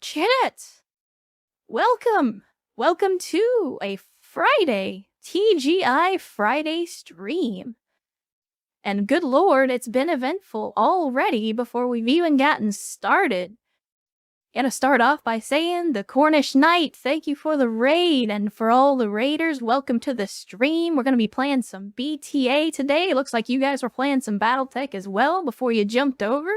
Chat! Welcome! Welcome to a Friday, TGI Friday stream. And good lord, it's been eventful already before we've even gotten started. Gonna start off by saying, the Cornish Knight, thank you for the raid, and for all the raiders, welcome to the stream. We're gonna be playing some BTA today. It looks like you guys were playing some BattleTech as well before you jumped over.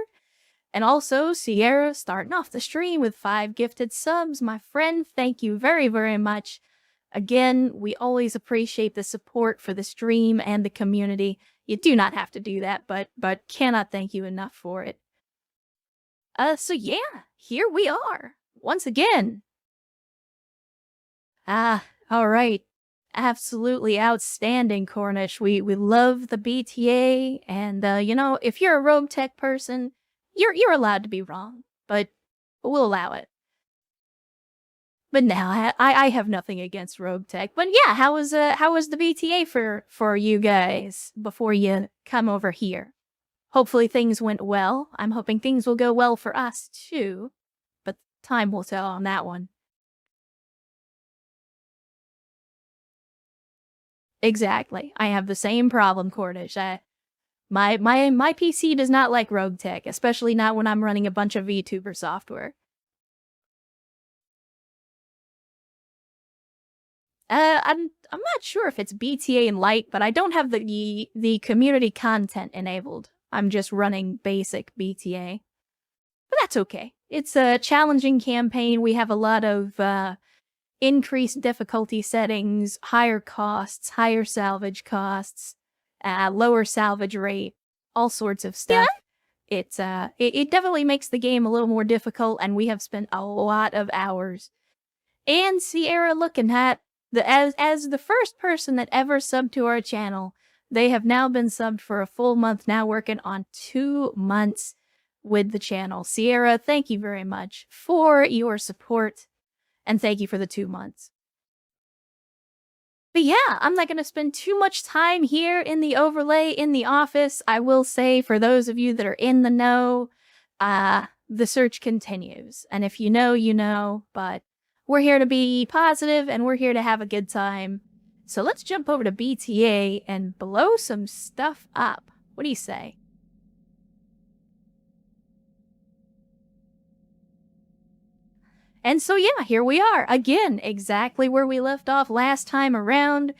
And also, Sierra starting off the stream with 5 gifted subs. My friend, thank you very, very much. Again, we always appreciate the support for the stream and the community. You do not have to do that, but cannot thank you enough for it. So yeah, here we are, once again. Alright. Absolutely outstanding, Cornish. We love the BTA, and you know, if you're a rogue tech person, you're allowed to be wrong, but we'll allow it. But now I have nothing against rogue tech. But yeah, how was the BTA for you guys before you come over here? Hopefully things went well. I'm hoping things will go well for us too, but time will tell on that one. Exactly. I have the same problem, Cornish. My PC does not like rogue tech, especially not when I'm running a bunch of VTuber software. I'm not sure if it's BTA and light, but I don't have the community content enabled. I'm just running basic BTA. But that's okay. It's a challenging campaign. We have a lot of increased difficulty settings, higher costs, higher salvage costs, lower salvage rate, all sorts of stuff. Yeah. It definitely makes the game a little more difficult, and we have spent a lot of hours. And Sierra looking at as the first person that ever subbed to our channel, they have now been subbed for a full month, now working on 2 months with the channel. Sierra, thank you very much for your support, and thank you for the 2 months. But yeah, I'm not going to spend too much time here in the overlay in the office. I will say, for those of you that are in the know, the search continues. And if you know, you know, but we're here to be positive, and we're here to have a good time. So let's jump over to BTA and blow some stuff up. What do you say? And so yeah, here we are, again, exactly where we left off last time around,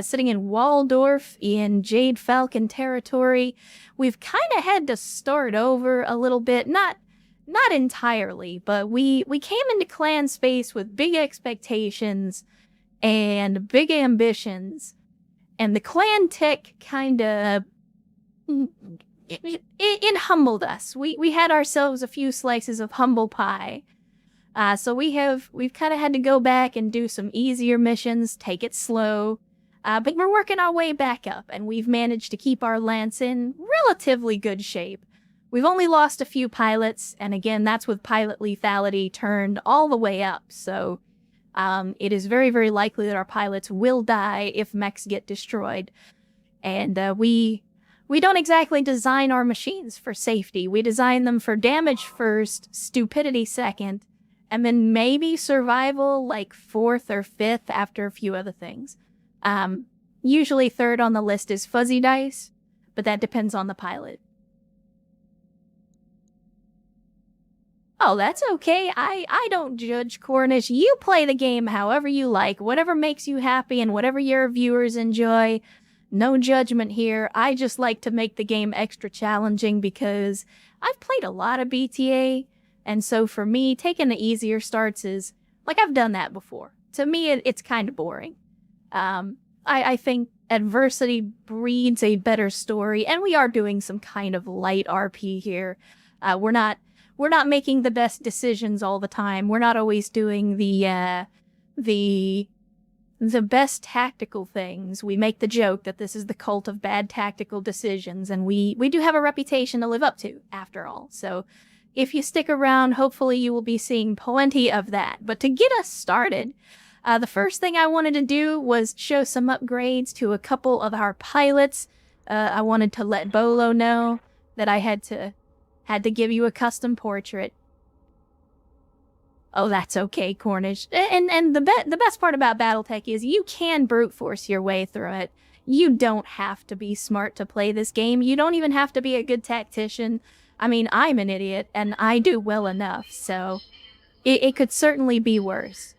sitting in Waldorf in Jade Falcon territory. We've kind of had to start over a little bit, not entirely, but we came into clan space with big expectations and big ambitions, and the clan tech kind of it humbled us. We had ourselves a few slices of humble pie. So we've kind of had to go back and do some easier missions, take it slow, but we're working our way back up, and we've managed to keep our lance in relatively good shape. We've only lost a few pilots, and again, that's with pilot lethality turned all the way up, so it is very, very likely that our pilots will die if mechs get destroyed. And we don't exactly design our machines for safety. We design them for damage first, stupidity second, and then maybe survival like 4th or 5th after a few other things. Usually 3rd on the list is fuzzy dice, but that depends on the pilot. Oh, that's okay. I don't judge, Cornish. You play the game however you like, whatever makes you happy and whatever your viewers enjoy. No judgment here. I just like to make the game extra challenging because I've played a lot of BTA, and so for me, taking the easier starts is, like, I've done that before. To me, it's kind of boring. I think adversity breeds a better story, and we are doing some kind of light RP here. We're not making the best decisions all the time. We're not always doing the best tactical things. We make the joke that this is the cult of bad tactical decisions, and we do have a reputation to live up to, after all. So if you stick around, hopefully you will be seeing plenty of that. But to get us started, the first thing I wanted to do was show some upgrades to a couple of our pilots. I wanted to let Bolo know that I had to give you a custom portrait. Oh, that's okay, Cornish. And the best part about BattleTech is you can brute force your way through it. You don't have to be smart to play this game. You don't even have to be a good tactician. I mean, I'm an idiot, and I do well enough, so it could certainly be worse.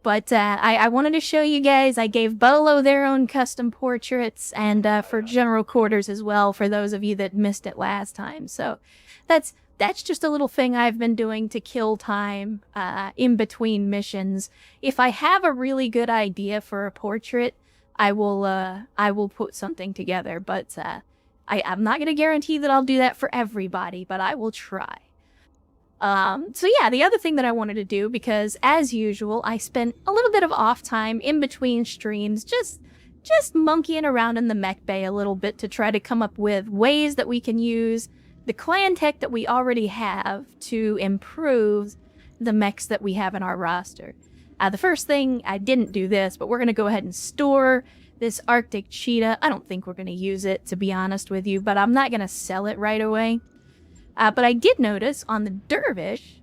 But I wanted to show you guys, I gave Bolo their own custom portraits, and for general quarters as well, for those of you that missed it last time. So that's just a little thing I've been doing to kill time in between missions. If I have a really good idea for a portrait, I will put something together, but I'm not going to guarantee that I'll do that for everybody, but I will try. So yeah, the other thing that I wanted to do, because as usual, I spent a little bit of off time in between streams, just monkeying around in the mech bay a little bit to try to come up with ways that we can use the clan tech that we already have to improve the mechs that we have in our roster. The first thing, I didn't do this, but we're going to go ahead and store this Arctic cheetah. I don't think we're going to use it, to be honest with you, but I'm not going to sell it right away. But I did notice on the Dervish,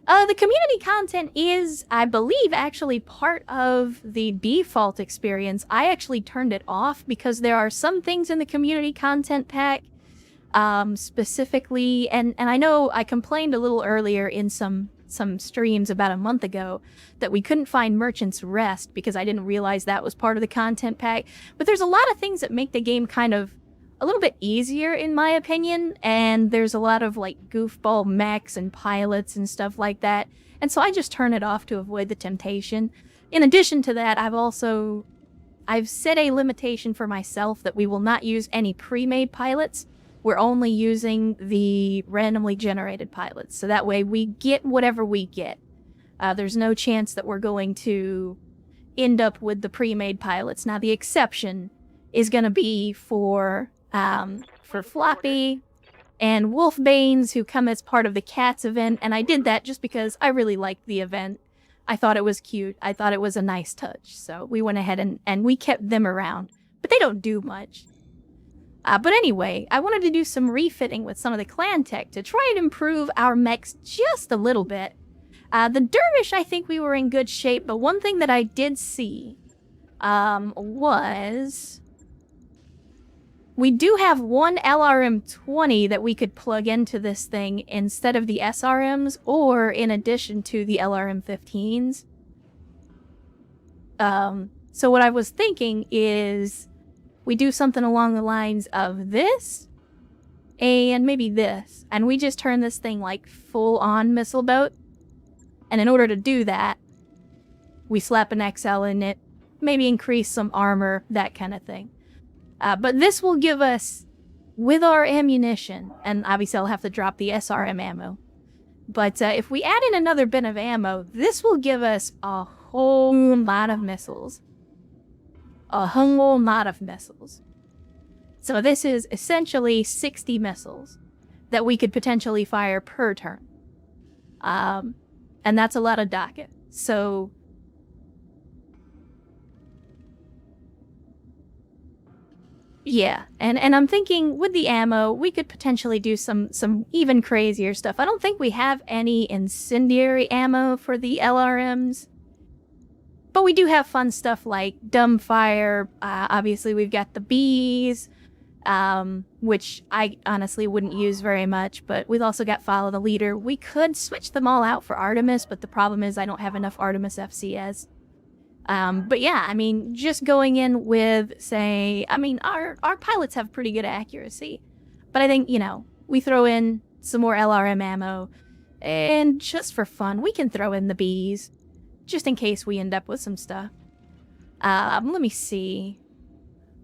the community content is, I believe, actually part of the default experience. I actually turned it off because there are some things in the community content pack, specifically, and I know I complained a little earlier in some streams about a month ago that we couldn't find Merchant's Rest because I didn't realize that was part of the content pack. But there's a lot of things that make the game kind of a little bit easier, in my opinion, and there's a lot of like goofball mechs and pilots and stuff like that, and so I just turn it off to avoid the temptation. In addition to that, I've set a limitation for myself that we will not use any pre-made pilots. We're only using the randomly generated pilots, so that way we get whatever we get. There's no chance that we're going to end up with the pre-made pilots. Now, the exception is going to be for Floppy and Wolfbanes, who come as part of the Cats event, and I did that just because I really liked the event. I thought it was cute. I thought it was a nice touch, so we went ahead and we kept them around. But they don't do much. But anyway, I wanted to do some refitting with some of the clan tech to try and improve our mechs just a little bit. The Dervish, I think we were in good shape, but one thing that I did see was we do have one LRM-20 that we could plug into this thing instead of the SRMs, or in addition to the LRM-15s. So what I was thinking is we do something along the lines of this, and maybe this, and we just turn this thing like full-on missile boat. And in order to do that, we slap an XL in it, maybe increase some armor, that kind of thing. But this will give us, with our ammunition, and obviously I'll have to drop the SRM ammo, but if we add in another bin of ammo, this will give us a whole lot of missiles. A whole lot of missiles. So this is essentially 60 missiles that we could potentially fire per turn. And that's a lot of docket. So yeah, and I'm thinking with the ammo, we could potentially do some even crazier stuff. I don't think we have any incendiary ammo for the LRMs, but we do have fun stuff like dumbfire. Obviously, we've got the bees, which I honestly wouldn't use very much, but we've also got follow the leader. We could switch them all out for Artemis, but the problem is I don't have enough Artemis FCS. But yeah, I mean, just going in with, say, I mean, our pilots have pretty good accuracy. But I think, you know, we throw in some more LRM ammo, and just for fun, we can throw in the bees, just in case we end up with some stuff. Let me see.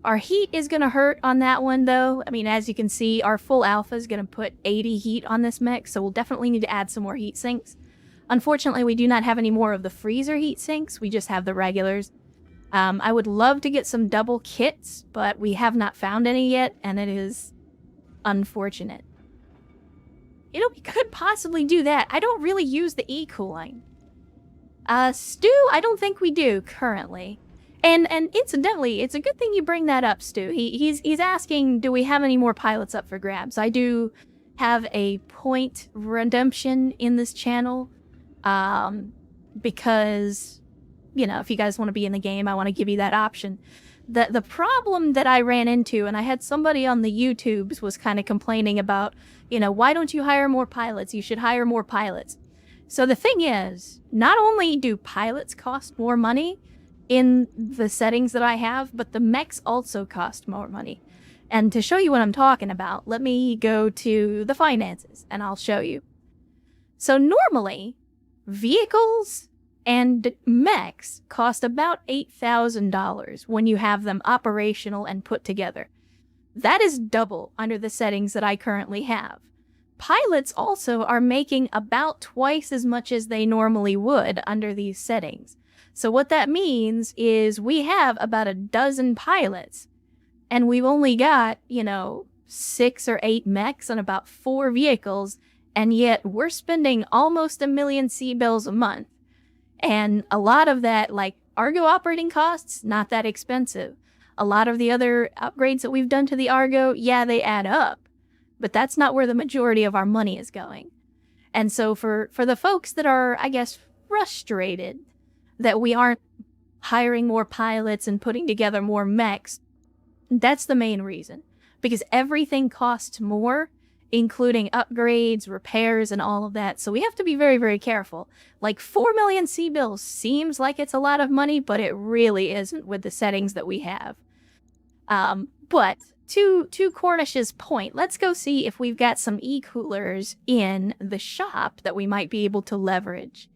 Our heat is going to hurt on that one, though. I mean, as you can see, our full alpha is going to put 80 heat on this mech, so we'll definitely need to add some more heat sinks. Unfortunately, we do not have any more of the freezer heat sinks. We just have the regulars. I would love to get some double kits, but we have not found any yet, and it is unfortunate. You know, we could possibly do that. I don't really use the E-cooling. Stu, I don't think we do currently. And incidentally, it's a good thing you bring that up, Stu. He's asking, do we have any more pilots up for grabs? I do have a point redemption in this channel, because, you know, if you guys want to be in the game, I want to give you that option. The problem that I ran into, and I had somebody on the YouTubes was kind of complaining about, you know, why don't you hire more pilots? You should hire more pilots. So the thing is, not only do pilots cost more money in the settings that I have, but the mechs also cost more money. And to show you what I'm talking about, let me go to the finances and I'll show you. So normally, vehicles and mechs cost about $8,000 when you have them operational and put together. That is double under the settings that I currently have. Pilots also are making about twice as much as they normally would under these settings. So what that means is we have about a dozen pilots, and we've only got, you know, 6 or 8 mechs and about 4 vehicles, and yet we're spending almost $1 million C-bills a month. And a lot of that, like Argo operating costs, not that expensive. A lot of the other upgrades that we've done to the Argo, yeah, they add up. But that's not where the majority of our money is going. And so for the folks that are, I guess, frustrated that we aren't hiring more pilots and putting together more mechs, that's the main reason. Because everything costs more, including upgrades, repairs, and all of that. So we have to be very, very careful. Like 4 million C-bills seems like it's a lot of money, but it really isn't with the settings that we have. But to Cornish's point, let's go see if we've got some e-coolers in the shop that we might be able to leverage.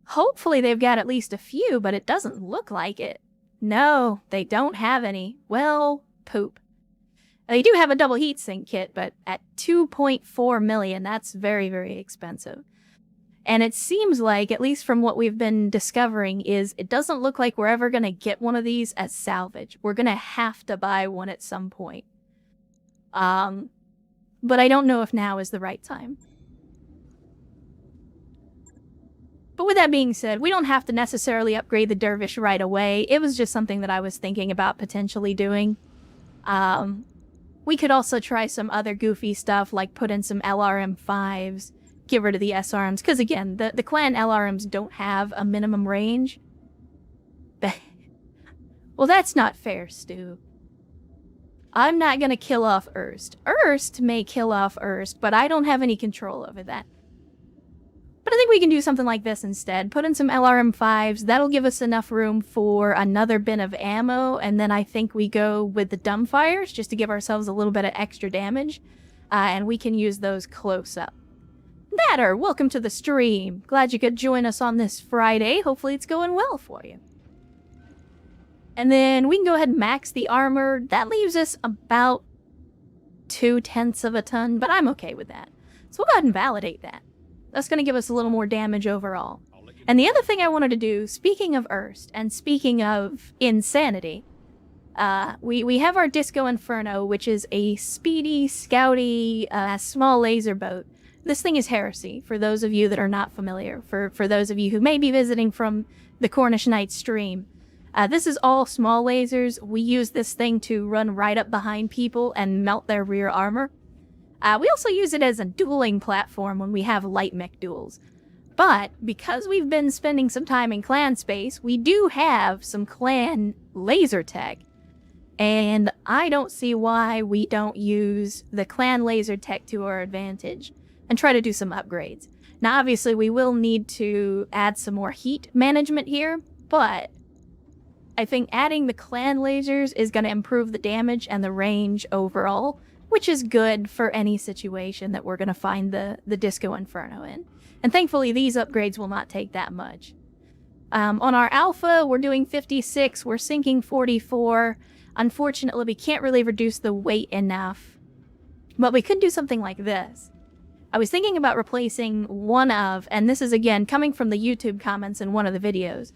Hopefully they've got at least a few, but it doesn't look like it. No, they don't have any. Well, poop. They do have a double heatsink kit, but at 2.4 million, that's very, very expensive. And it seems like, at least from what we've been discovering, is it doesn't look like we're ever going to get one of these as salvage. We're going to have to buy one at some point. But I don't know if now is the right time. But with that being said, we don't have to necessarily upgrade the Dervish right away. It was just something that I was thinking about potentially doing. We could also try some other goofy stuff, like put in some LRM-5s, get rid of the SRMs, because again, the clan LRMs don't have a minimum range. Well, that's not fair, Stu. I'm not gonna kill off Erst. Erst may kill off Erst, but I don't have any control over that. But I think we can do something like this instead. Put in some LRM-5s. That'll give us enough room for another bin of ammo. And then I think we go with the dumbfires just to give ourselves a little bit of extra damage. And we can use those close up. Natter, welcome to the stream. Glad you could join us on this Friday. Hopefully it's going well for you. And then we can go ahead and max the armor. That leaves us about 0.2 of a ton, but I'm okay with that. So we'll go ahead and validate that. That's going to give us a little more damage overall. And the other thing I wanted to do, speaking of Erst, and speaking of insanity, we have our Disco Inferno, which is a speedy, scouty, small laser boat. This thing is heresy, for those of you that are not familiar. For those of you who may be visiting from the Cornish Knight stream. This is all small lasers. We use this thing to run right up behind people and melt their rear armor. We also use it as a dueling platform when we have light mech duels. But because we've been spending some time in clan space, we do have some clan laser tech. And I don't see why we don't use the clan laser tech to our advantage and try to do some upgrades. Now, obviously, we will need to add some more heat management here, but I think adding the clan lasers is going to improve the damage and the range overall, which is good for any situation that we're going to find the Disco Inferno in. And thankfully, these upgrades will not take that much. On our Alpha, we're doing 56, we're sinking 44. Unfortunately, we can't really reduce the weight enough. But we could do something like this. I was thinking about replacing one of, and this is again coming from the YouTube comments in one of the videos,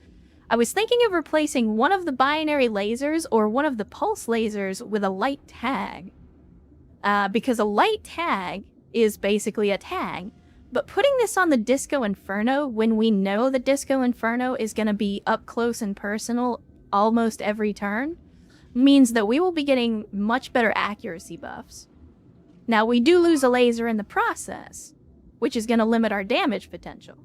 I was thinking of replacing one of the binary lasers or one of the pulse lasers with a light tag. Because a light tag is basically a tag, but putting this on the Disco Inferno when we know the Disco Inferno is going to be up close and personal almost every turn means that we will be getting much better accuracy buffs. Now, we do lose a laser in the process, which is going to limit our damage potential.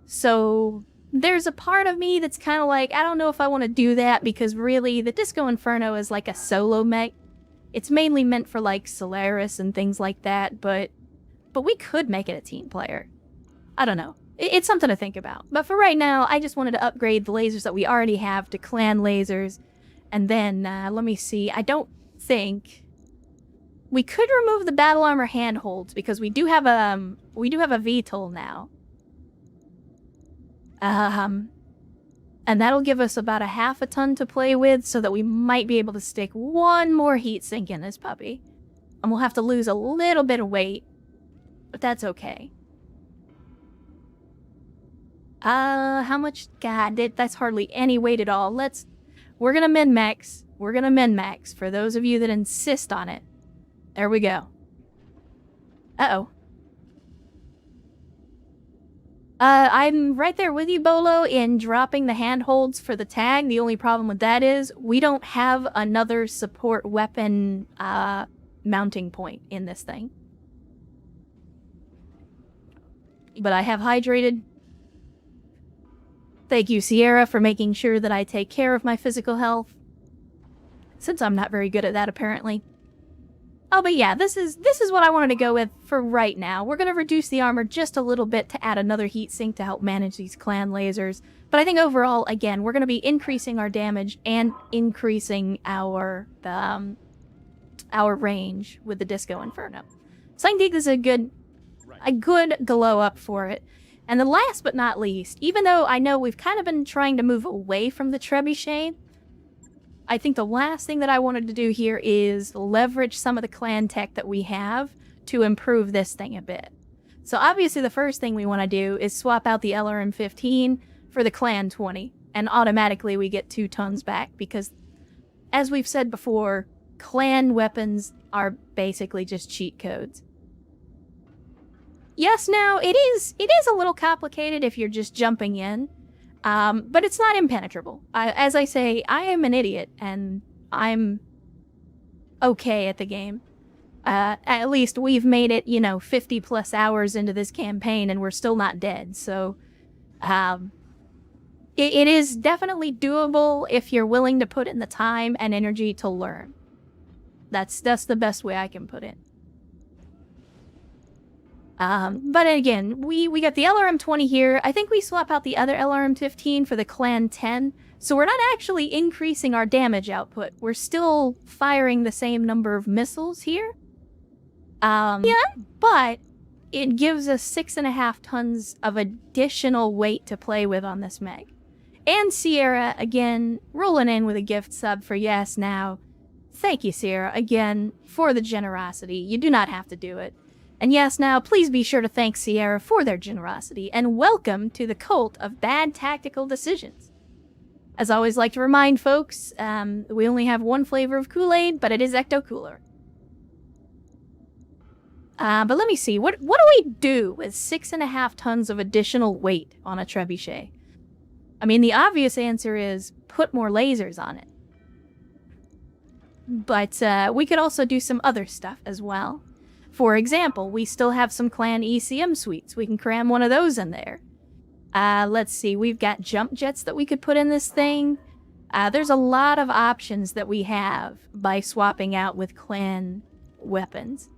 So there's a part of me that's kind of like, I don't know if I want to do that, because really, the Disco Inferno is like a solo mech. It's mainly meant for like Solaris and things like that, but we could make it a team player. I don't know. It's something to think about. But for right now, I just wanted to upgrade the lasers that we already have to clan lasers. And then, let me see. I don't think... We could remove the battle armor handholds, because we do have a VTOL now. And that'll give us about a half a ton to play with, so that we might be able to stick one more heatsink in this puppy. And we'll have to lose a little bit of weight, but that's okay. How much? God, that's hardly any weight at all. We're gonna min-max. We're gonna min-max, for those of you that insist on it. There we go. Uh-oh. I'm right there with you, Bolo, in dropping the handholds for the tag. The only problem with that is we don't have another support weapon mounting point in this thing. But I have hydrated. Thank you, Sierra, for making sure that I take care of my physical health. Since I'm not very good at that, apparently. Oh, but yeah, this is what I wanted to go with for right now. We're going to reduce the armor just a little bit to add another heatsink to help manage these clan lasers. But I think overall, again, we're going to be increasing our damage and increasing our range with the Disco Inferno. So I think this is a good glow up for it. And the last but not least, even though I know we've kind of been trying to move away from the trebuchet, I think the last thing that I wanted to do here is leverage some of the clan tech that we have to improve this thing a bit. So obviously the first thing we want to do is swap out the LRM-15 for the Clan 20, and automatically we get 2 tons back, because as we've said before, clan weapons are basically just cheat codes. Yes, now, it is a little complicated if you're just jumping in, but it's not impenetrable. As I say, I am an idiot, and I'm okay at the game. At least we've made it, 50 plus hours into this campaign, and we're still not dead, so it is definitely doable if you're willing to put in the time and energy to learn. That's the best way I can put it. But again, we got the LRM-20 here. I think we swap out the other LRM-15 for the Clan 10. So we're not actually increasing our damage output. We're still firing the same number of missiles here. Yeah, but it gives us 6.5 tons of additional weight to play with on this mech. And Sierra, again, rolling in with a gift sub for Yes Now. Thank you, Sierra, again, for the generosity. You do not have to do it. And Yes Now, please be sure to thank Sierra for their generosity, and welcome to the cult of bad tactical decisions. As I always like to remind folks, we only have one flavor of Kool-Aid, but it is Ecto Cooler. But let me see, what do we do with 6.5 tons of additional weight on a trebuchet? I mean, the obvious answer is put more lasers on it. But we could also do some other stuff as well. For example, we still have some clan ECM suites. We can cram one of those in there. Let's see, we've got jump jets that we could put in this thing. There's a lot of options that we have by swapping out with clan weapons.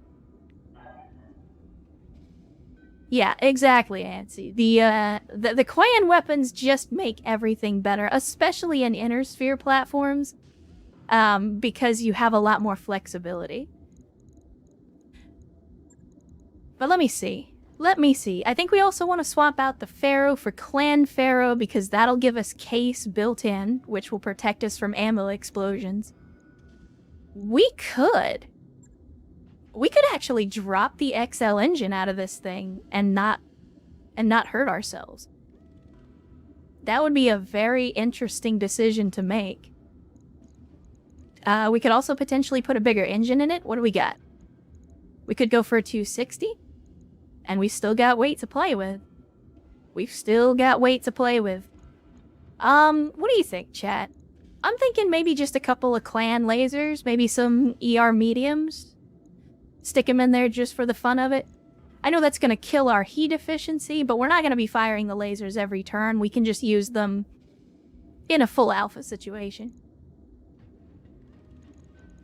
Yeah, exactly, Nancy. The clan weapons just make everything better, especially in inner sphere platforms, because you have a lot more flexibility. But let me see. I think we also want to swap out the Pharaoh for Clan Pharaoh, because that'll give us case built in, which will protect us from ammo explosions. We could actually drop the XL engine out of this thing and not hurt ourselves. That would be a very interesting decision to make. We could also potentially put a bigger engine in it. What do we got? We could go for a 260. And we still got weight to play with. What do you think, chat? I'm thinking maybe just a couple of clan lasers, maybe some ER mediums. Stick them in there just for the fun of it. I know that's going to kill our heat efficiency, but we're not going to be firing the lasers every turn. We can just use them in a full alpha situation.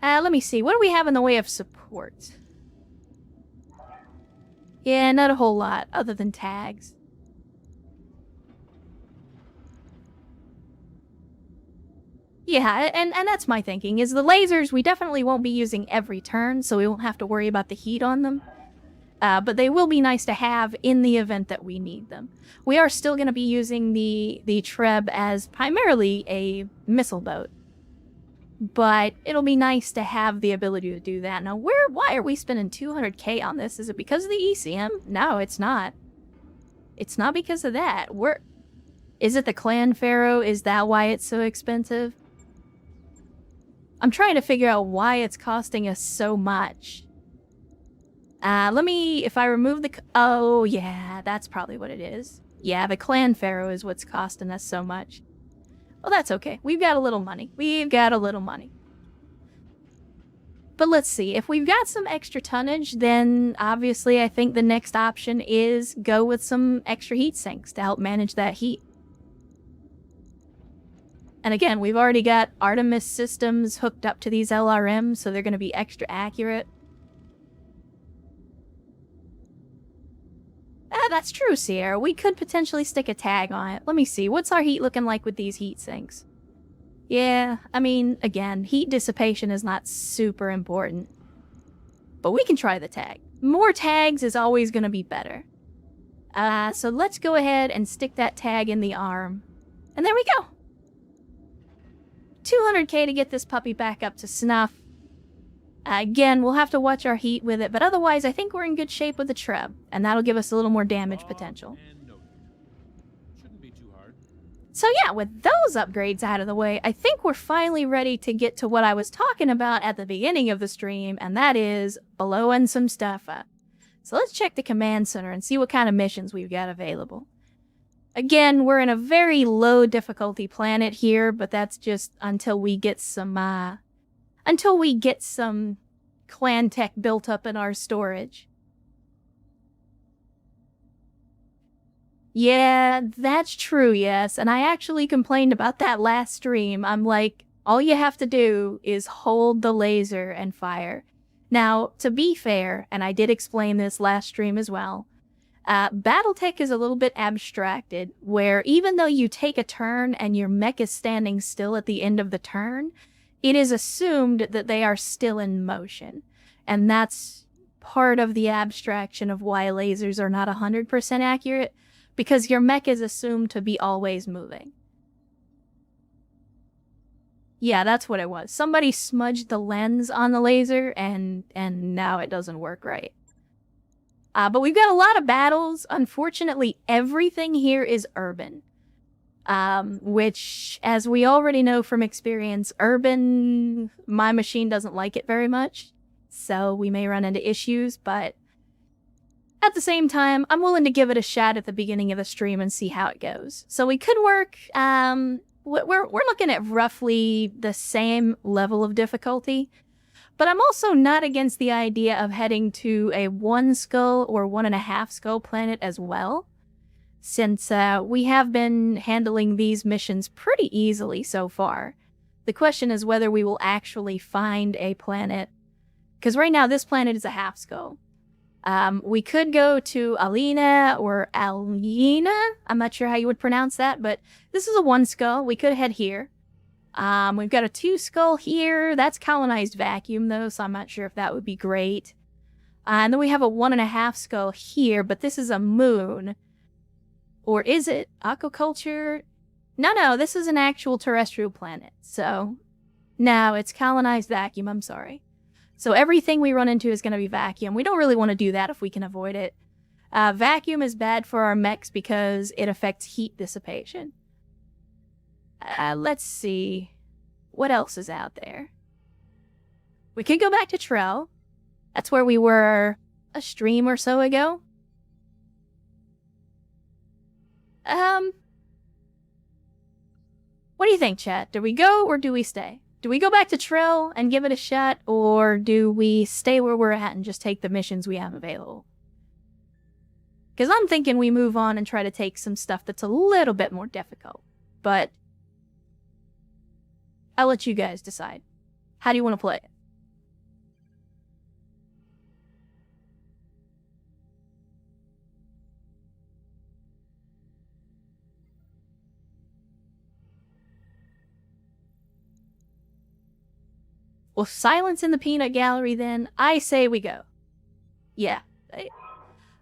Let me see. What do we have in the way of support? Yeah, not a whole lot other than tags. Yeah, and that's my thinking, is the lasers we definitely won't be using every turn, so we won't have to worry about the heat on them. But they will be nice to have in the event that we need them. We are still going to be using the Treb as primarily a missile boat. But it'll be nice to have the ability to do that. Now, why are we spending 200k on this? Is it because of the ECM? No, it's not. It's not because of that. Is it the Clan Pharaoh? Is that why it's so expensive? I'm trying to figure out why it's costing us so much. If I remove the... Oh, yeah, that's probably what it is. Yeah, the Clan Pharaoh is what's costing us so much. Well, that's okay. We've got a little money. But let's see. If we've got some extra tonnage, then obviously I think the next option is go with some extra heat sinks to help manage that heat. And again, we've already got Artemis systems hooked up to these LRMs, so they're going to be extra accurate. That's true, Sierra. We could potentially stick a tag on it. Let me see. What's our heat looking like with these heat sinks? Yeah, I mean, again, heat dissipation is not super important. But we can try the tag. More tags is always going to be better. So let's go ahead and stick that tag in the arm. And there we go. 200k to get this puppy back up to snuff. Again, we'll have to watch our heat with it, but otherwise I think we're in good shape with the Treb, and that'll give us a little more damage potential. Shouldn't be too hard. So yeah, with those upgrades out of the way, I think we're finally ready to get to what I was talking about at the beginning of the stream, and that is blowing some stuff up. So let's check the command center and see what kind of missions we've got available. Again, we're in a very low difficulty planet here, but that's just until we get some clan tech built up in our storage. Yeah, that's true, yes. And I actually complained about that last stream. I'm like, all you have to do is hold the laser and fire. Now, to be fair, and I did explain this last stream as well, BattleTech is a little bit abstracted, where even though you take a turn and your mech is standing still at the end of the turn, it is assumed that they are still in motion. And that's part of the abstraction of why lasers are not 100% accurate, because your mech is assumed to be always moving. Yeah, that's what it was. Somebody smudged the lens on the laser, and now it doesn't work right. But we've got a lot of battles. Unfortunately, everything here is urban. Which, as we already know from experience, urban, my machine doesn't like it very much. So we may run into issues, but at the same time, I'm willing to give it a shot at the beginning of the stream and see how it goes. So we could work, we're looking at roughly the same level of difficulty. But I'm also not against the idea of heading to a 1 skull or 1.5 skull planet as well, since we have been handling these missions pretty easily so far. The question is whether we will actually find a planet, because right now this planet is a 1/2 skull. We could go to Alina or Alina, I'm not sure how you would pronounce that, but this is a 1 skull. We could head here. We've got a 2 skull here. That's colonized vacuum, though, so I'm not sure if that would be great. And then we have a 1.5 skull here, but this is a moon. Or is it aquaculture? No, this is an actual terrestrial planet. So, no, it's colonized vacuum, I'm sorry. So everything we run into is going to be vacuum. We don't really want to do that if we can avoid it. Vacuum is bad for our mechs because it affects heat dissipation. Let's see. What else is out there? We could go back to Trell. That's where we were a stream or so ago. What do you think, chat? Do we go or do we stay? Do we go back to Trill and give it a shot, or do we stay where we're at and just take the missions we have available? Because I'm thinking we move on and try to take some stuff that's a little bit more difficult. But I'll let you guys decide. How do you want to play it? Well, silence in the peanut gallery then. I say we go. Yeah.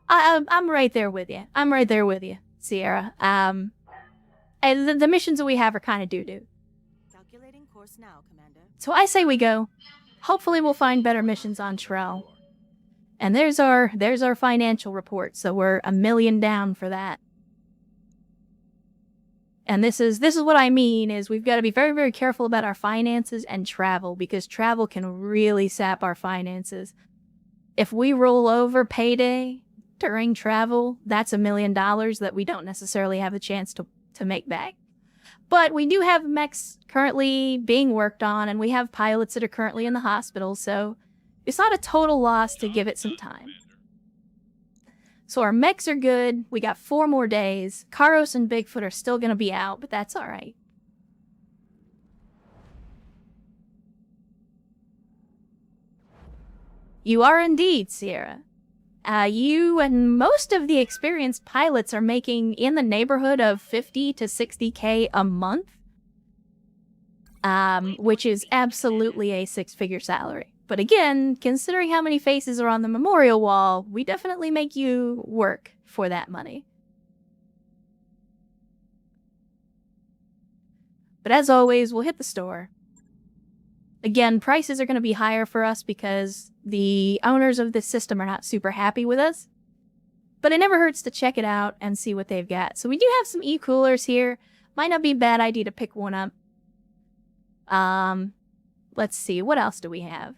I'm right there with you. I'm right there with you, Sierra. And the missions that we have are kind of doo-doo. Calculating course now, Commander. So I say we go. Hopefully we'll find better missions on Trell. And there's our financial report, so we're $1 million down for that. And this is what I mean is we've got to be very, very careful about our finances and travel, because travel can really sap our finances. If we roll over payday during travel, that's $1 million that we don't necessarily have the chance to make back. But we do have mechs currently being worked on, and we have pilots that are currently in the hospital, so it's not a total loss to give it some time. So our mechs are good. We got 4 more days. Karos and Bigfoot are still going to be out, but that's all right. You are indeed, Sierra. You and most of the experienced pilots are making in the neighborhood of 50 to 60K a month, which is absolutely a 6-figure salary. But again, considering how many faces are on the memorial wall, we definitely make you work for that money. But as always, we'll hit the store. Again, prices are going to be higher for us because the owners of this system are not super happy with us. But it never hurts to check it out and see what they've got. So we do have some e-coolers here. Might not be a bad idea to pick one up. Let's see, what else do we have?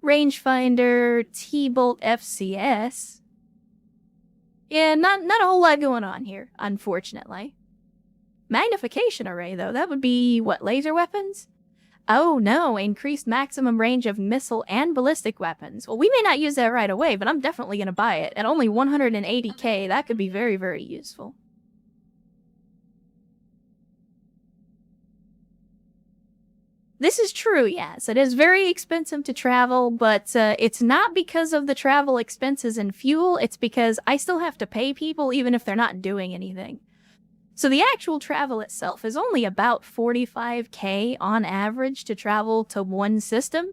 Rangefinder, T-Bolt FCS. Yeah, not a whole lot going on here, unfortunately. Magnification array, though, that would be, what, laser weapons? Oh no, increased maximum range of missile and ballistic weapons. Well, we may not use that right away, but I'm definitely going to buy it. At only 180K, that could be very, very useful. This is true, yes. It is very expensive to travel, but it's not because of the travel expenses and fuel. It's because I still have to pay people even if they're not doing anything. So the actual travel itself is only about 45K on average to travel to one system.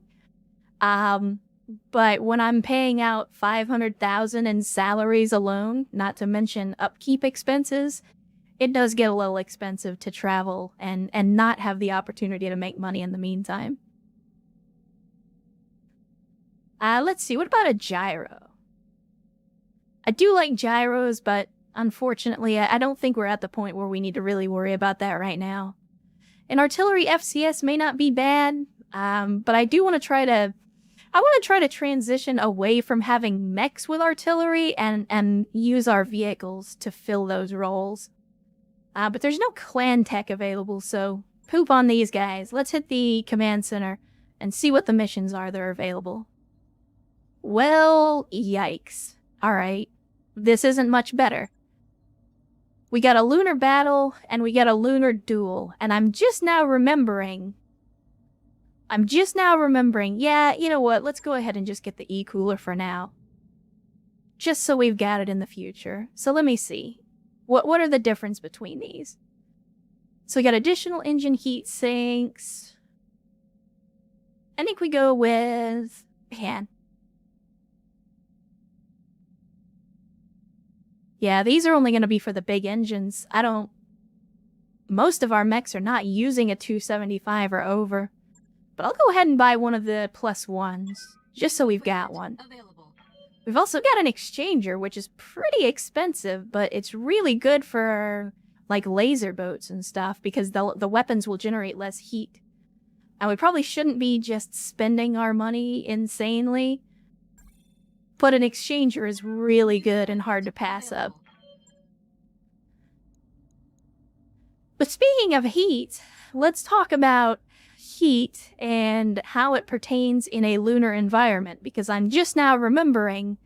But when I'm paying out 500,000 in salaries alone, not to mention upkeep expenses, it does get a little expensive to travel and not have the opportunity to make money in the meantime. Let's see, what about a gyro? I do like gyros, but unfortunately, I don't think we're at the point where we need to really worry about that right now. An artillery FCS may not be bad, but I do want to try to... I want to try to transition away from having mechs with artillery and use our vehicles to fill those roles. But there's no clan tech available, so poop on these guys. Let's hit the command center and see what the missions are that are available. Well, yikes. Alright, this isn't much better. We got a lunar battle, and we got a lunar duel, and I'm just now remembering, yeah, you know what, let's go ahead and just get the e-cooler for now. Just so we've got it in the future. So let me see. What are the difference between these? So we got additional engine heat sinks. I think we go with... Man. Yeah, these are only going to be for the big engines. Most of our mechs are not using a 275 or over. But I'll go ahead and buy one of the +1s, just so we've got one. We've also got an exchanger, which is pretty expensive, but it's really good for, like, laser boats and stuff, because the weapons will generate less heat. And we probably shouldn't be just spending our money insanely, but an exchanger is really good and hard to pass up. But speaking of heat, let's talk about heat and how it pertains in a lunar environment, because I'm just now remembering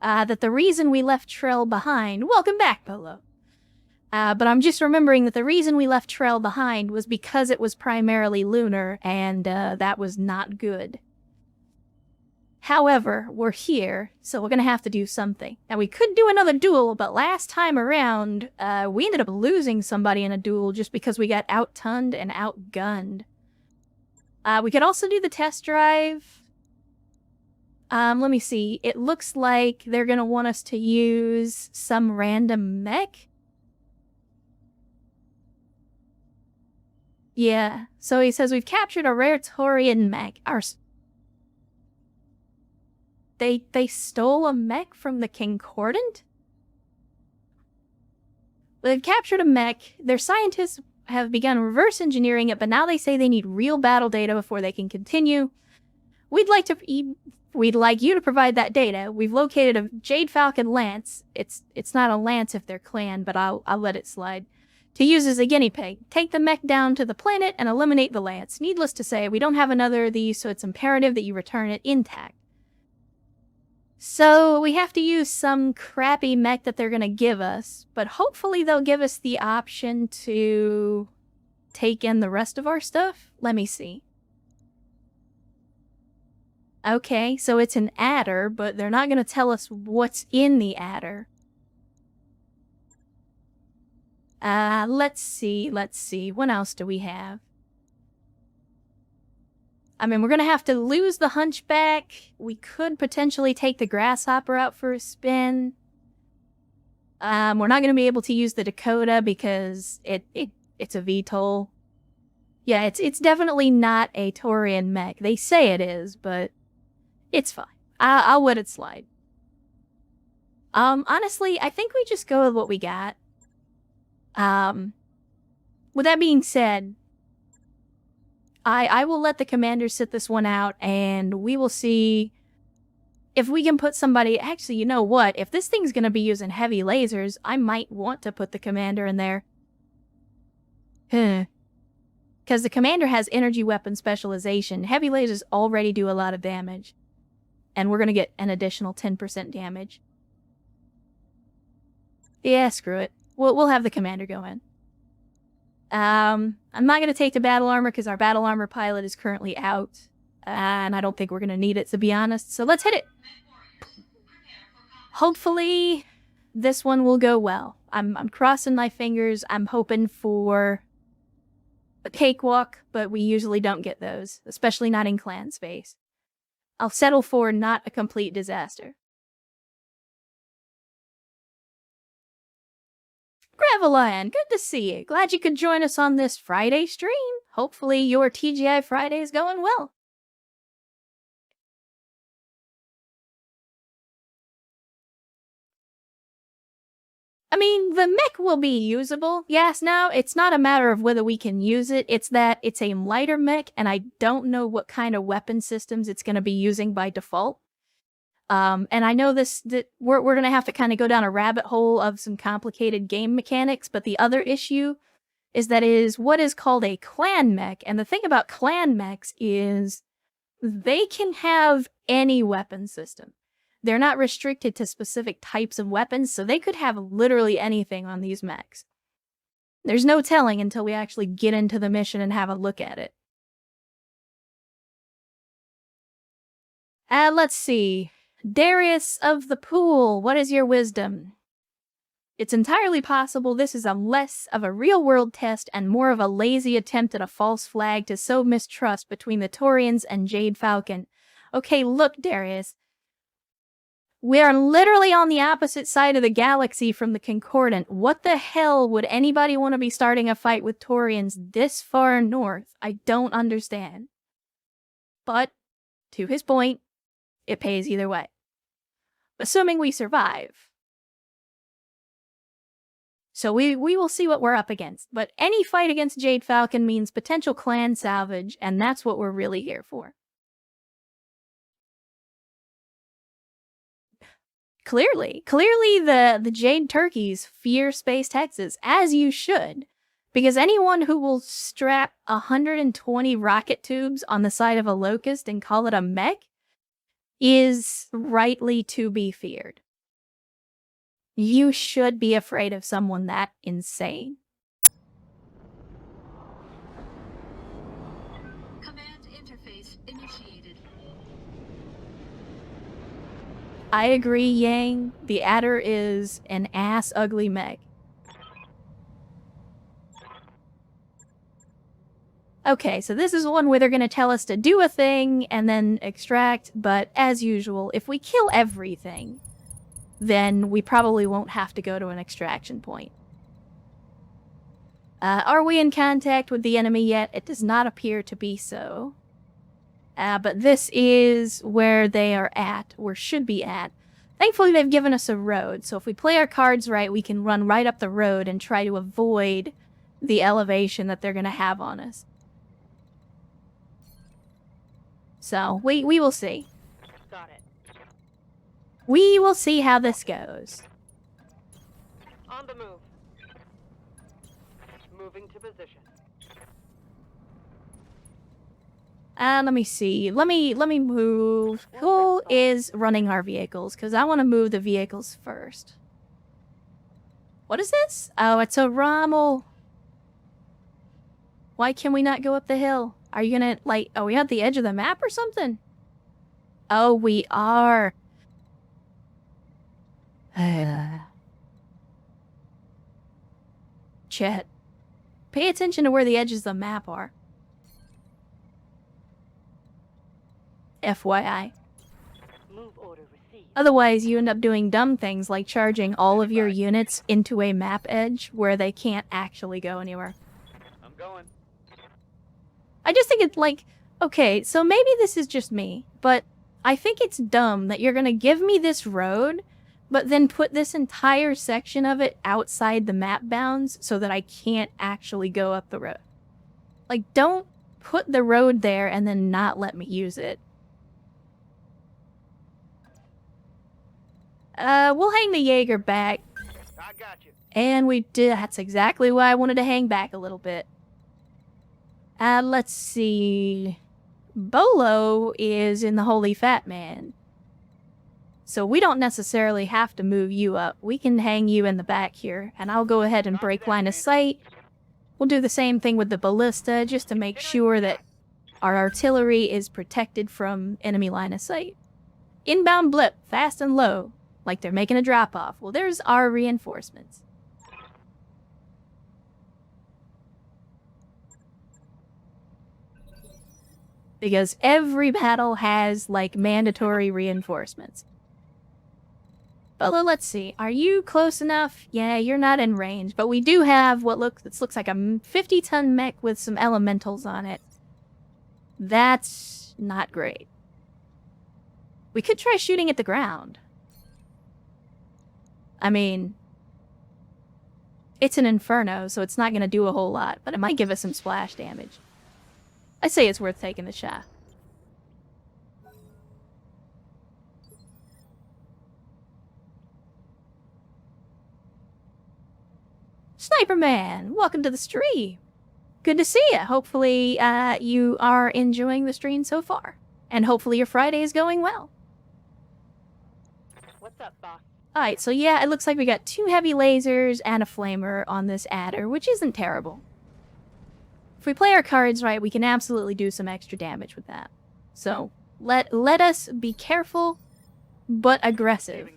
that the reason we left Trell behind... Welcome back, Polo. But I'm just remembering that the reason we left Trell behind was because it was primarily lunar, and that was not good. However, we're here, so we're gonna have to do something. Now, we could do another duel, but last time around, we ended up losing somebody in a duel just because we got out-tunned and outgunned. We could also do the test drive. Let me see. It looks like they're gonna want us to use some random mech. Yeah, so he says we've captured a rare Taurian mech. They stole a mech from the Concordant? They've captured a mech. Their scientists have begun reverse engineering it, but now they say they need real battle data before they can continue. We'd like you to provide that data. We've located a Jade Falcon Lance. It's not a Lance if they're clan, but I'll let it slide. To use as a guinea pig. Take the mech down to the planet and eliminate the Lance. Needless to say, we don't have another of these, so it's imperative that you return it intact. So we have to use some crappy mech that they're gonna give us, but hopefully they'll give us the option to take in the rest of our stuff. Let me see. Okay, so it's an adder, but they're not gonna tell us what's in the adder. Let's see. What else do we have? I mean, we're gonna have to lose the Hunchback. We could potentially take the Grasshopper out for a spin. We're not gonna be able to use the Dakota because it's a VTOL. Yeah, it's definitely not a Taurian mech. They say it is, but it's fine. I'll let it slide. Honestly, I think we just go with what we got. With that being said, I will let the commander sit this one out, and we will see if we can put somebody... Actually, you know what? If this thing's gonna be using heavy lasers, I might want to put the commander in there. Because the commander has energy weapon specialization. Heavy lasers already do a lot of damage. And we're gonna get an additional 10% damage. Yeah, screw it. We'll have the commander go in. I'm not going to take the battle armor because our battle armor pilot is currently out. And I don't think we're going to need it, to be honest. So let's hit it. Hopefully, this one will go well. I'm crossing my fingers. I'm hoping for a cakewalk, but we usually don't get those, especially not in clan space. I'll settle for not a complete disaster. Graveline, good to see you. Glad you could join us on this Friday stream. Hopefully your TGI Friday is going well. I mean, the mech will be usable. Yes, now, it's not a matter of whether we can use it. It's that it's a lighter mech, and I don't know what kind of weapon systems it's going to be using by default. And I know that we're going to have to kind of go down a rabbit hole of some complicated game mechanics, but the other issue is that it is what is called a clan mech, and the thing about clan mechs is they can have any weapon system. They're not restricted to specific types of weapons, so they could have literally anything on these mechs. There's no telling until we actually get into the mission and have a look at it. Let's see. Darius of the Pool, what is your wisdom? It's entirely possible this is a less of a real-world test and more of a lazy attempt at a false flag to sow mistrust between the Taurians and Jade Falcon. Okay, look, Darius. We are literally on the opposite side of the galaxy from the Concordant. What the hell would anybody want to be starting a fight with Taurians this far north? I don't understand. But, to his point, it pays either way. Assuming we survive. So we will see what we're up against. But any fight against Jade Falcon means potential clan salvage, and that's what we're really here for. Clearly the Jade Turkeys fear Space Texas, as you should. Because anyone who will strap 120 rocket tubes on the side of a locust and call it a mech is rightly to be feared. You should be afraid of someone that insane. Command interface initiated. I agree, Yang. The Adder is an ass-ugly mech. Okay, so this is one where they're going to tell us to do a thing and then extract, but as usual, if we kill everything, then we probably won't have to go to an extraction point. Are we in contact with the enemy yet? It does not appear to be so. But this is where they are at, or should be at. Thankfully, they've given us a road, so if we play our cards right, we can run right up the road and try to avoid the elevation that they're going to have on us. So, we will see. Got it. We will see how this goes. On the move. Moving to position. Let me see. Let me move. Who is running our vehicles? Because I want to move the vehicles first. What is this? Oh, it's a Rommel. Why can we not go up the hill? Are you gonna, like, are we at the edge of the map or something? Oh, we are. Chet, pay attention to where the edges of the map are. FYI. Move order received. Otherwise, you end up doing dumb things like charging all of your units into a map edge where they can't actually go anywhere. I'm going. I just think it's like, okay, so maybe this is just me, but I think it's dumb that you're gonna give me this road, but then put this entire section of it outside the map bounds so that I can't actually go up the road. Like, don't put the road there and then not let me use it. We'll hang the Jaeger back. I got you. And we did. That's exactly why I wanted to hang back a little bit. Let's see. Bolo is in the Holy Fat Man. So we don't necessarily have to move you up. We can hang you in the back here, and I'll go ahead and break line of sight. We'll do the same thing with the ballista, just to make sure that our artillery is protected from enemy line of sight. Inbound blip, fast and low, like they're making a drop-off. Well, there's our reinforcements. Because every battle has, like, mandatory reinforcements. But let's see. Are you close enough? Yeah, you're not in range. But we do have what looks like a 50-ton mech with some elementals on it. That's not great. We could try shooting at the ground. I mean, it's an inferno, so it's not going to do a whole lot. But it might give us some splash damage. I say it's worth taking the shot. Sniper Man, welcome to the stream. Good to see you. Hopefully, you are enjoying the stream so far. And hopefully your Friday is going well. What's up, boss? Alright, so yeah, it looks like we got 2 heavy lasers and a flamer on this adder, which isn't terrible. If we play our cards right, we can absolutely do some extra damage with that. So, let us be careful, but aggressive.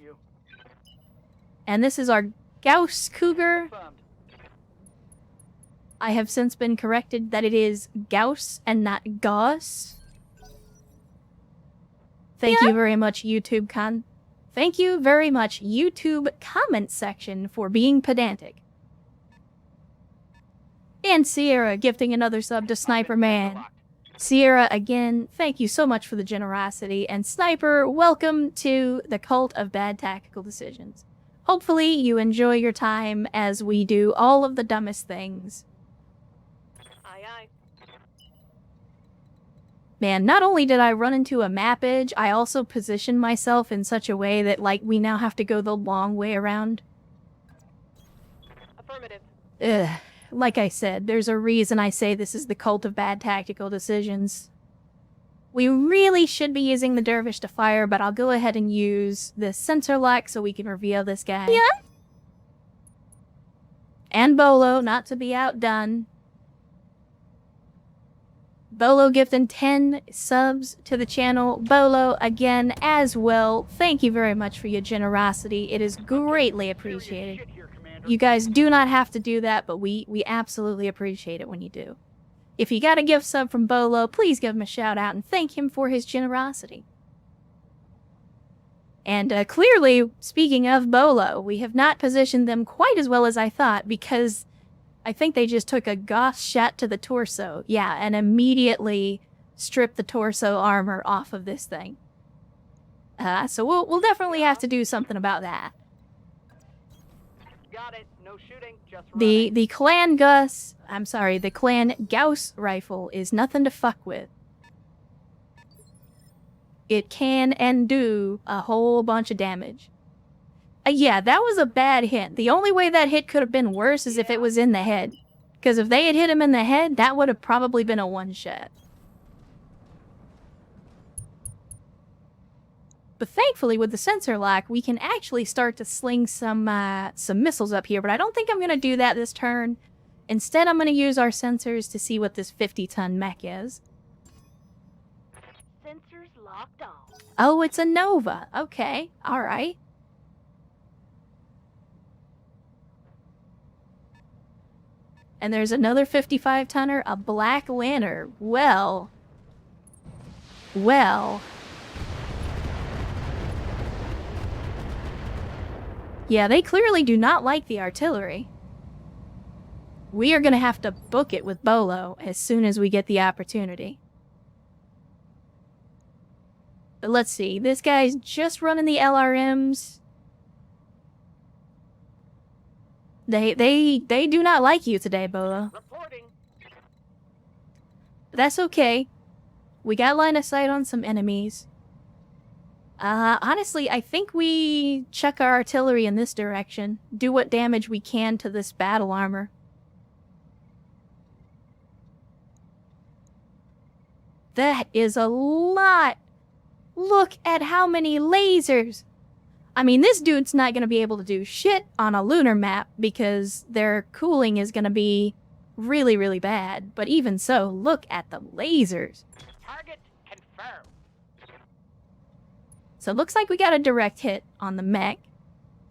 And this is our Gauss Cougar. I have since been corrected that it is Gauss and not Gauss. Thank you very much, YouTube Thank you very much, YouTube comment section, for being pedantic. And Sierra gifting another sub to Sniper Man. Sierra, again, thank you so much for the generosity. And Sniper, welcome to the cult of bad tactical decisions. Hopefully you enjoy your time as we do all of the dumbest things. Aye, aye. Man, not only did I run into a map edge, I also positioned myself in such a way that, like, we now have to go the long way around. Affirmative. Ugh. like I said, there's a reason I say this is the cult of bad tactical decisions. We really should be using the dervish to fire, but I'll go ahead and use the sensor lock so we can reveal this guy. Yeah. And Bolo, not to be outdone. Bolo gifting 10 subs to the channel. Bolo, again, as well, thank you very much for your generosity. It is greatly appreciated. You guys do not have to do that, but we absolutely appreciate it when you do. If you got a gift sub from Bolo, please give him a shout out and thank him for his generosity. And clearly, speaking of Bolo, we have not positioned them quite as well as I thought because I think they just took a Goth shot to the torso. Yeah, and immediately stripped the torso armor off of this thing. So we'll definitely have to do something about that. Got it. No shooting, just The Clan Gauss rifle is nothing to fuck with. It can and do a whole bunch of damage. Yeah, that was a bad hit. The only way that hit could have been worse is if it was in the head. Because if they had hit him in the head, that would have probably been a one-shot. But thankfully, with the sensor lock, we can actually start to sling some missiles up here. But I don't think I'm going to do that this turn. Instead, I'm going to use our sensors to see what this 50-ton mech is. Sensors locked on. Oh, it's a Nova. Okay, alright. And there's another 55-tonner, a Black Lantern. Well. Yeah, they clearly do not like the artillery. We are going to have to book it with Bolo as soon as we get the opportunity. But let's see, this guy's just running the LRMs. They do not like you today, Bolo. Reporting. But that's okay. We got line of sight on some enemies. Honestly, I think we chuck our artillery in this direction. Do what damage we can to this battle armor. That is a lot! Look at how many lasers! I mean, this dude's not going to be able to do shit on a lunar map because their cooling is going to be really, really bad. But even so, look at the lasers. Target confirmed. So it looks like we got a direct hit on the mech.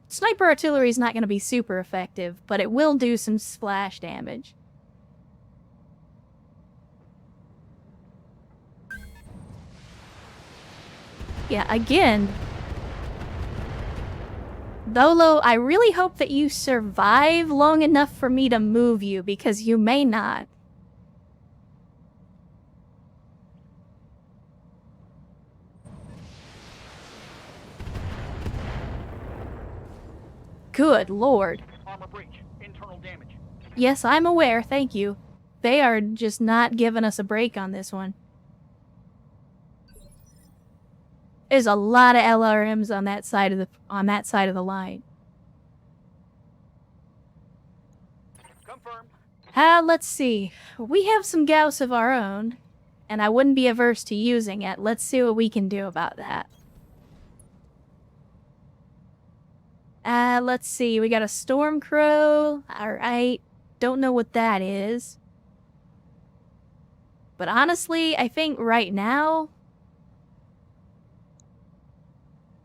Sniper artillery is not going to be super effective, but it will do some splash damage. Yeah, again, Bolo, I really hope that you survive long enough for me to move you, because you may not. Good lord. Armor breach. Internal damage. Yes, I'm aware, thank you. They are just not giving us a break on this one. There's a lot of LRMs on that side of the line. Confirmed. Let's see. We have some Gauss of our own, and I wouldn't be averse to using it. Let's see what we can do about that. Let's see. We got a Stormcrow. Alright. Don't know what that is. But honestly, I think right now,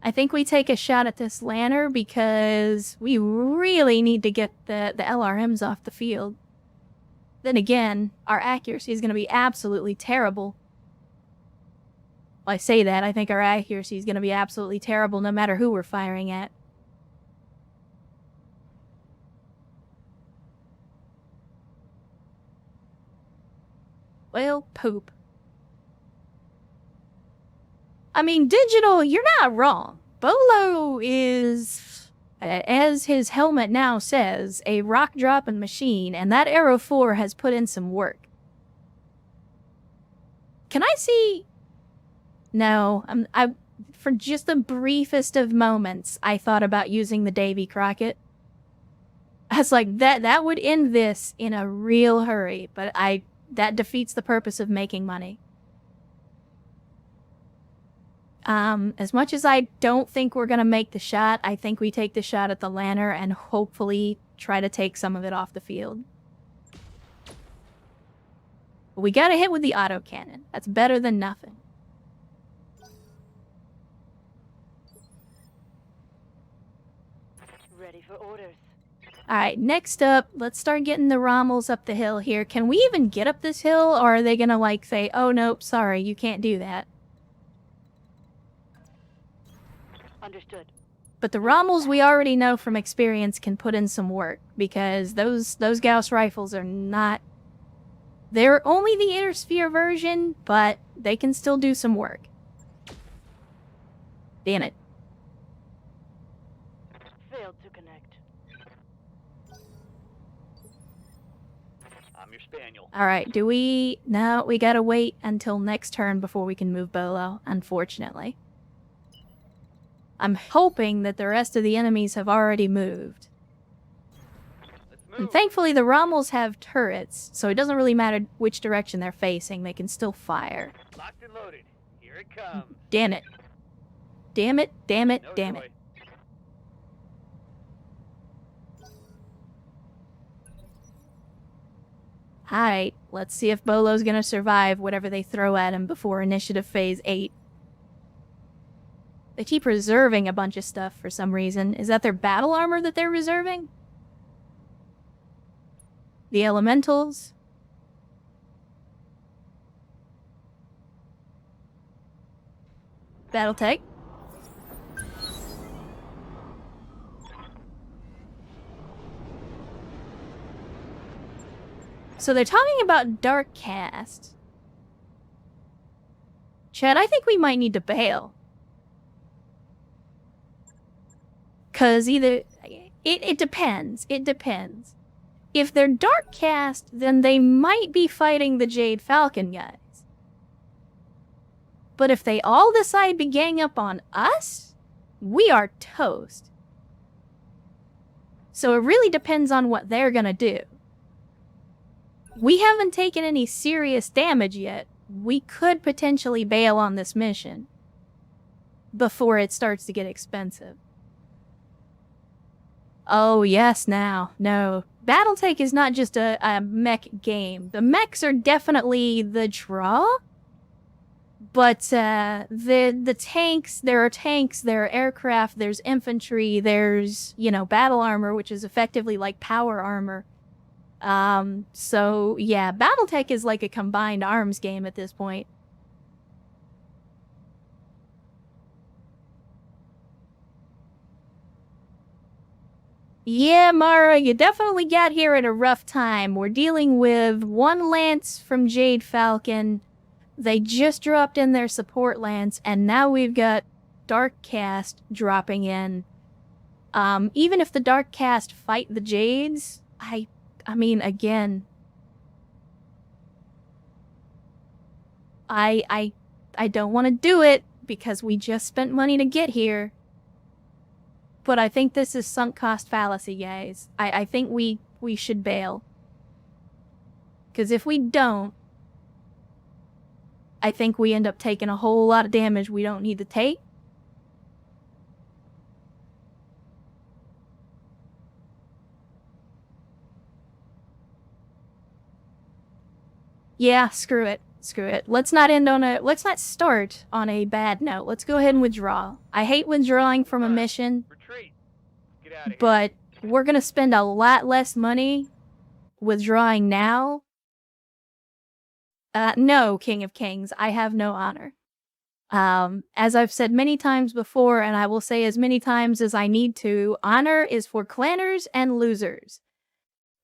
I think we take a shot at this lantern because we really need to get the LRMs off the field. Then again, our accuracy is going to be absolutely terrible. Well, I say that, I think our accuracy is going to be absolutely terrible no matter who we're firing at. Well, poop. I mean, Digital, you're not wrong. Bolo is, as his helmet now says, a rock-dropping machine, and that Arrow 4 has put in some work. Can I see... No, for just the briefest of moments, I thought about using the Davy Crockett. I was like, that would end this in a real hurry, but that defeats the purpose of making money. As much as I don't think we're gonna make the shot, I think we take the shot at the lanner and hopefully try to take some of it off the field. But we gotta hit with the autocannon. That's better than nothing. Ready for orders. Alright, next up, let's start getting the Rommels up the hill here. Can we even get up this hill, or are they gonna, like, say, oh, nope, sorry, you can't do that? Understood. But the Rommels, we already know from experience, can put in some work, because those Gauss rifles are not... They're only the inner sphere version, but they can still do some work. Damn it. Failed to connect. I'm your spaniel. Alright, do we... No, we gotta wait until next turn before we can move Bolo, unfortunately. I'm hoping that the rest of the enemies have already moved. Let's move. And thankfully the Rommels have turrets, so it doesn't really matter which direction they're facing, they can still fire. Locked and loaded. Here it comes. Damn it. Damn it, damn it, No damn joy. it. Alright, let's see if Bolo's gonna survive whatever they throw at him before Initiative Phase 8. They keep reserving a bunch of stuff for some reason. Is that their battle armor that they're reserving? The elementals? Battletech? So they're talking about Dark Cast. Chad, I think we might need to bail. Cause either... It depends. It depends. If they're Dark Cast, then they might be fighting the Jade Falcon guys. But if they all decide to gang up on us, we are toast. So it really depends on what they're gonna do. We haven't taken any serious damage yet. We could potentially bail on this mission before it starts to get expensive. Oh, yes, now. No. Battletech is not just a mech game. The mechs are definitely the draw. But the tanks, there are aircraft, there's infantry, there's, you know, battle armor, which is effectively like power armor. So, yeah, Battletech is like a combined arms game at this point. Yeah, Mara, you definitely got here at a rough time. We're dealing with one lance from Jade Falcon. They just dropped in their support lance, and now we've got Dark Cast dropping in. Even if the Dark Cast fight the Jades, I mean, again, I don't want to do it because we just spent money to get here. But I think this is sunk cost fallacy, guys. I think we should bail. Because if we don't, I think we end up taking a whole lot of damage we don't need to take. Yeah, screw it. Screw it. Let's not start on a bad note. Let's go ahead and withdraw. I hate withdrawing from a mission, Retreat. Get out of here. but we're gonna spend a lot less money withdrawing now. No, King of Kings, I have no honor. As I've said many times before, and I will say as many times as I need to, honor is for clanners and losers.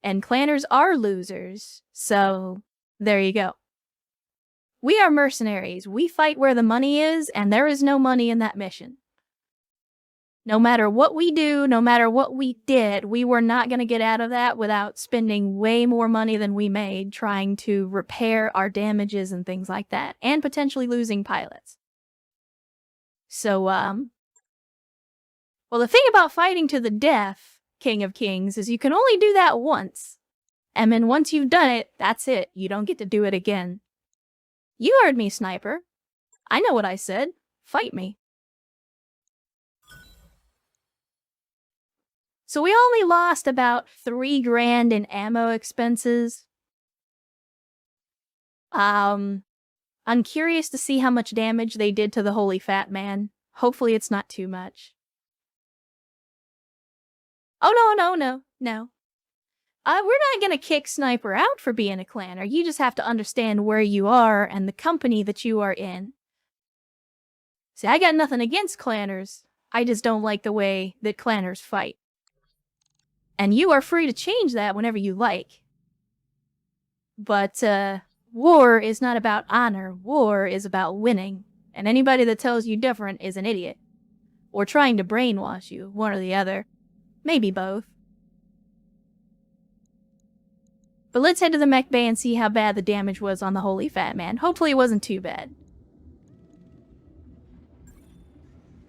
And clanners are losers, so there you go. We are mercenaries. We fight where the money is, and there is no money in that mission. No matter what we do, no matter what we did, we were not going to get out of that without spending way more money than we made trying to repair our damages and things like that, and potentially losing pilots. So, well, the thing about fighting to the death King of Kings, is you can only do that once. And then once you've done it, that's it. You don't get to do it again. You heard me, Sniper. I know what I said. Fight me. So we only lost about $3 grand in ammo expenses. I'm curious to see how much damage they did to the Holy Fat Man. Hopefully it's not too much. Oh, no. We're not gonna kick Sniper out for being a clanner. You just have to understand where you are and the company that you are in. See, I got nothing against clanners. I just don't like the way that clanners fight. And you are free to change that whenever you like. But, war is not about honor. War is about winning. And anybody that tells you different is an idiot. Or trying to brainwash you, one or the other. Maybe both. But let's head to the mech bay and see how bad the damage was on the Holy Fat Man. Hopefully it wasn't too bad.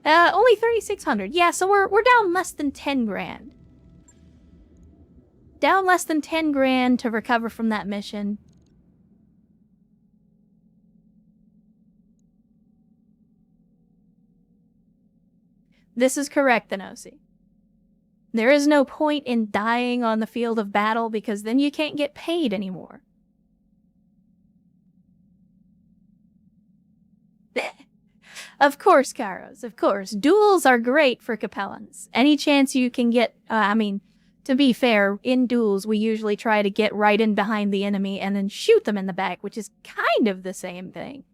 Only 3,600. Yeah, so we're down less than 10 grand. Down less than 10 grand to recover from that mission. This is correct, Thenosi. There is no point in dying on the field of battle because then you can't get paid anymore. Of course, Kairos, of course. Duels are great for Capellans. Any chance you can get, to be fair, in duels we usually try to get right in behind the enemy and then shoot them in the back, which is kind of the same thing.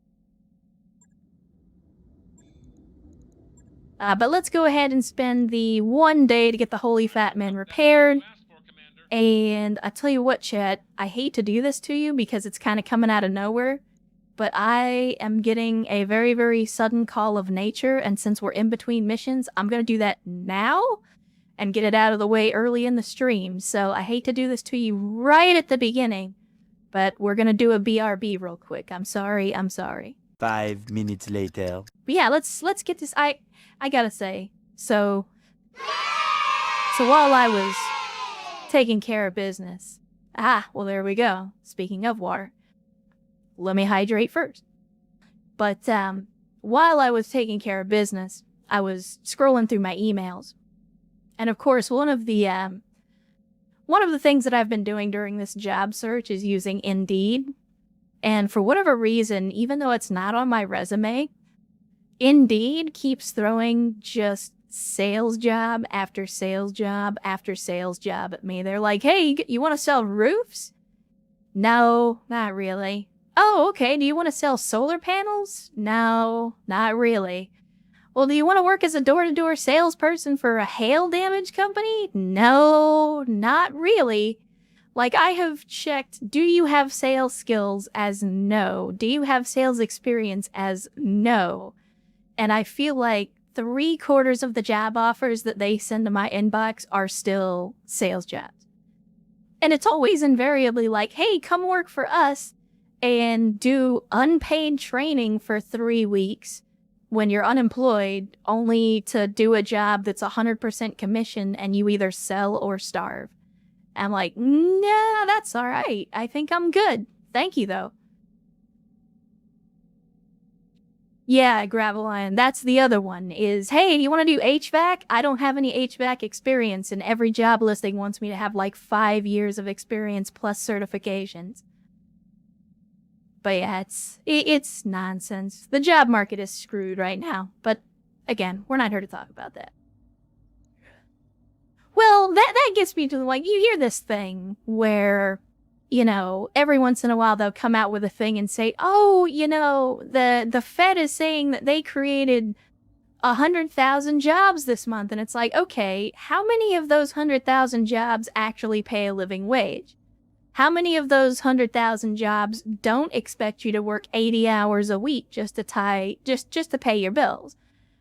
But let's go ahead and spend the 1 day to get the Holy Fat Man repaired. And I tell you what, chat, I hate to do this to you because it's kind of coming out of nowhere, but I am getting a very, very sudden call of nature, and since we're in between missions, I'm going to do that now and get it out of the way early in the stream. So I hate to do this to you right at the beginning, but we're going to do a BRB real quick. I'm sorry. 5 minutes later. But yeah, let's get this. I gotta say, so while I was taking care of business, well, there we go. Speaking of water, let me hydrate first. But while I was taking care of business, I was scrolling through my emails, and of course, one of the things that I've been doing during this job search is using Indeed. And for whatever reason, even though it's not on my resume, Indeed keeps throwing just sales job after sales job after sales job at me. They're like, hey, you want to sell roofs? No, not really. Oh, okay. Do you want to sell solar panels? No, not really. Well, do you want to work as a door-to-door salesperson for a hail damage company? No, not really. Like, I have checked, do you have sales skills as no? Do you have sales experience as no? And I feel like 3/4 of the job offers that they send to my inbox are still sales jobs. And it's always invariably like, hey, come work for us and do unpaid training for 3 weeks when you're unemployed, only to do a job that's 100% commission and you either sell or starve. I'm like, nah, that's all right. I think I'm good. Thank you, though. Yeah, Gravel Lion, that's the other one, is, hey, do you want to do HVAC? I don't have any HVAC experience, and every job listing wants me to have like 5 years of experience plus certifications. But yeah, it's nonsense. The job market is screwed right now, but again, we're not here to talk about that. Well, that gets me to, like, you hear this thing where, you know, every once in a while they'll come out with a thing and say, oh, you know, the Fed is saying that they created 100,000 jobs this month. And it's like, okay, how many of those 100,000 jobs actually pay a living wage? How many of those 100,000 jobs don't expect you to work 80 hours a week just to pay your bills?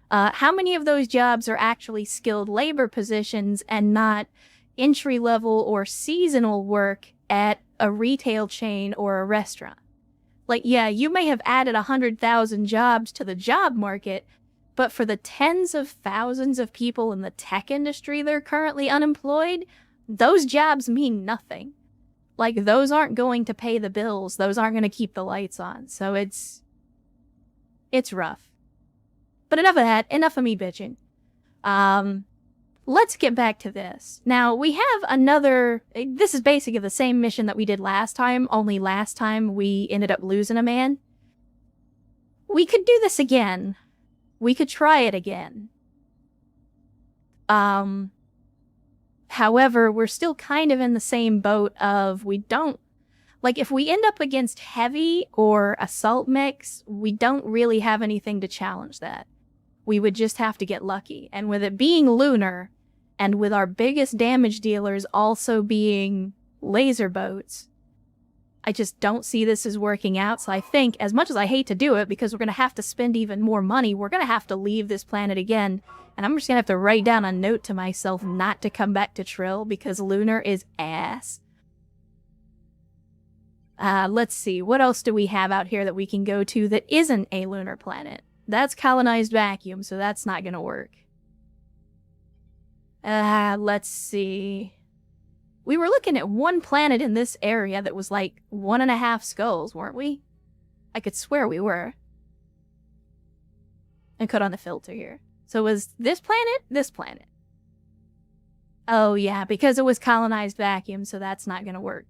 How many of those jobs are actually skilled labor positions and not entry-level or seasonal work at a retail chain or a restaurant? Like, yeah, you may have added 100,000 jobs to the job market, but for the tens of thousands of people in the tech industry that are currently unemployed, those jobs mean nothing. Like, those aren't going to pay the bills. Those aren't going to keep the lights on. So it's rough. But enough of that. Enough of me bitching. Let's get back to this. Now, we have another... This is basically the same mission that we did last time, only last time we ended up losing a man. We could do this again. We could try it again. However, we're still kind of in the same boat of we don't... Like, if we end up against heavy or assault mechs, we don't really have anything to challenge that. We would just have to get lucky. And with it being lunar, and with our biggest damage dealers also being laser boats, I just don't see this as working out. So I think, as much as I hate to do it, because we're going to have to spend even more money, we're going to have to leave this planet again. And I'm just going to have to write down a note to myself not to come back to Trill, because lunar is ass. Let's see, what else do we have out here that we can go to that isn't a lunar planet? That's colonized vacuum, so that's not gonna work. Let's see. We were looking at one planet in this area that was like 1.5 skulls, weren't we? I could swear we were. And cut on the filter here. So was this planet? This planet. Oh yeah, because it was colonized vacuum, so that's not gonna work.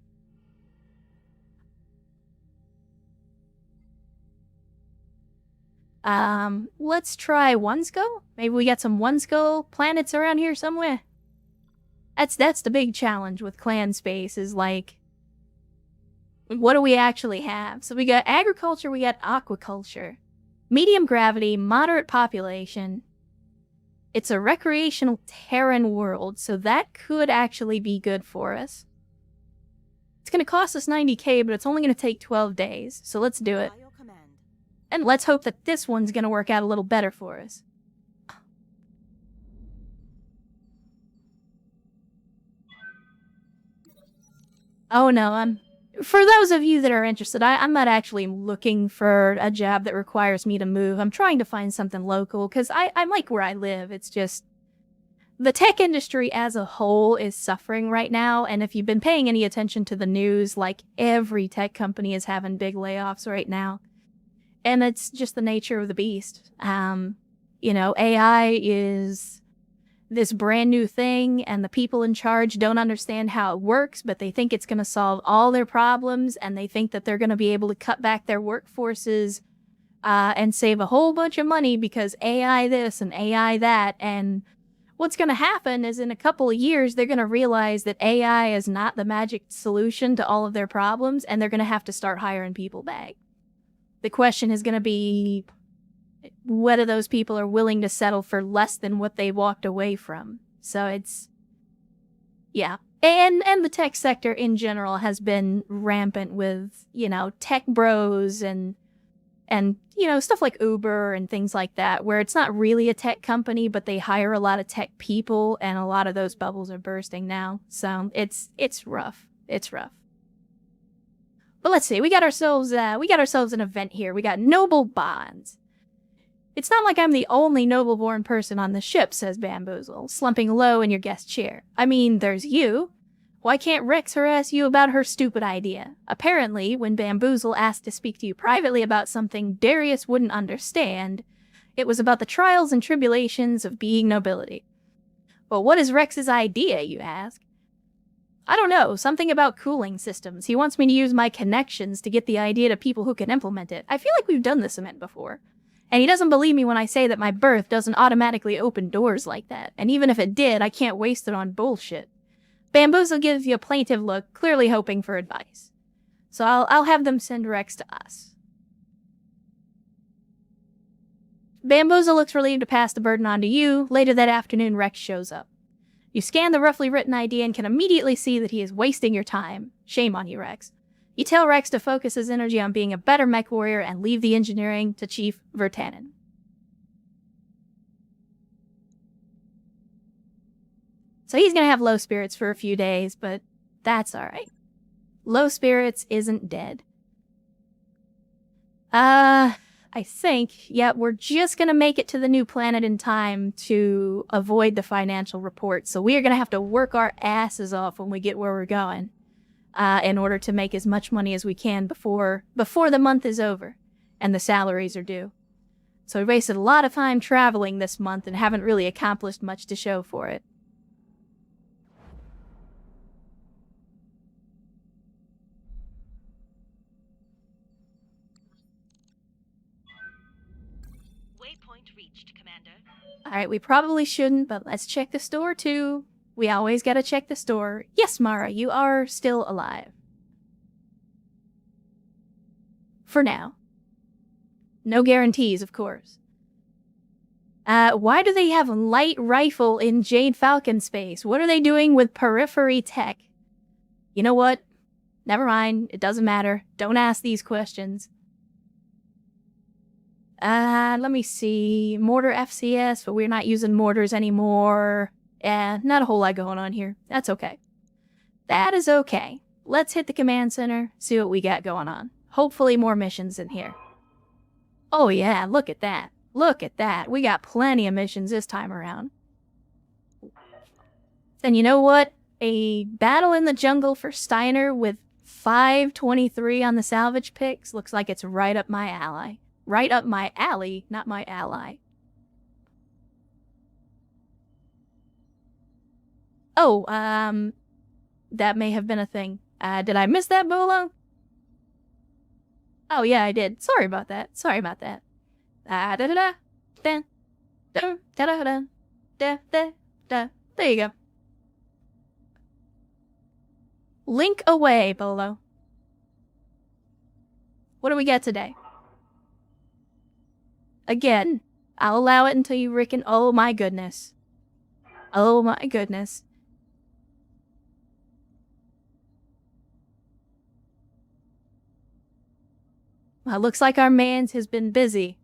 Let's try one skull? Maybe we got some one skull planets around here somewhere? That's the big challenge with clan space, is like, what do we actually have? So we got agriculture, we got aquaculture. Medium gravity, moderate population. It's a recreational Terran world, so that could actually be good for us. It's gonna cost us 90k, but it's only gonna take 12 days, so let's do it. And let's hope that this one's gonna work out a little better for us. Oh no, for those of you that are interested, I'm not actually looking for a job that requires me to move. I'm trying to find something local, because I like where I live. It's just... the tech industry as a whole is suffering right now, and if you've been paying any attention to the news, like, every tech company is having big layoffs right now. And it's just the nature of the beast. You know, AI is this brand new thing, and the people in charge don't understand how it works, but they think it's going to solve all their problems, and they think that they're going to be able to cut back their workforces and save a whole bunch of money because AI this and AI that. And what's going to happen is in a couple of years, they're going to realize that AI is not the magic solution to all of their problems, and they're going to have to start hiring people back. The question is going to be whether those people are willing to settle for less than what they walked away from. So it's... yeah. And the tech sector in general has been rampant with, you know, tech bros and you know, stuff like Uber and things like that, where it's not really a tech company, but they hire a lot of tech people, and a lot of those bubbles are bursting now. So it's rough. It's rough. But let's see, we got ourselves an event here. We got noble bonds. It's not like I'm the only noble-born person on the ship, says Bamboozle, slumping low in your guest chair. I mean, there's you. Why can't Rex harass you about her stupid idea? Apparently, when Bamboozle asked to speak to you privately about something Darius wouldn't understand, it was about the trials and tribulations of being nobility. Well, what is Rex's idea, you ask? I don't know, something about cooling systems. He wants me to use my connections to get the idea to people who can implement it. I feel like we've done this event before. And he doesn't believe me when I say that my birth doesn't automatically open doors like that. And even if it did, I can't waste it on bullshit. Bamboozle gives you a plaintive look, clearly hoping for advice. So I'll have them send Rex to us. Bamboozle looks relieved to pass the burden on to you. Later that afternoon, Rex shows up. You scan the roughly written idea and can immediately see that he is wasting your time. Shame on you, Rex. You tell Rex to focus his energy on being a better mech warrior and leave the engineering to Chief Vertanen. So he's gonna have low spirits for a few days, but that's alright. Low spirits isn't dead. I I think, yeah, we're just going to make it to the new planet in time to avoid the financial report. So we are going to have to work our asses off when we get where we're going in order to make as much money as we can before the month is over and the salaries are due. So we wasted a lot of time traveling this month and haven't really accomplished much to show for it. Waypoint reached, Commander. Alright, we probably shouldn't, but let's check the store too. We always gotta check the store. Yes, Mara, you are still alive. For now. No guarantees, of course. Why do they have light rifle in Jade Falcon space? What are they doing with periphery tech? You know what? Never mind. It doesn't matter. Don't ask these questions. Let me see. Mortar FCS, but we're not using mortars anymore. Not a whole lot going on here. That's okay. That is okay. Let's hit the command center, see what we got going on. Hopefully more missions in here. Oh yeah, look at that. Look at that. We got plenty of missions this time around. And you know what? A battle in the jungle for Steiner with 523 on the salvage picks looks like it's right up my alley. Right up my alley, not my ally. Oh, that may have been a thing. Did I miss that, Bolo? Oh, yeah, I did. Sorry about that. Sorry about that. Da-da-da-da. Da-da-da-da. Da-da-da. There you go. Link away, Bolo. What do we get today? Again, I'll allow it until you reckon. Oh my goodness. Oh my goodness. Well, looks like our mans has been busy.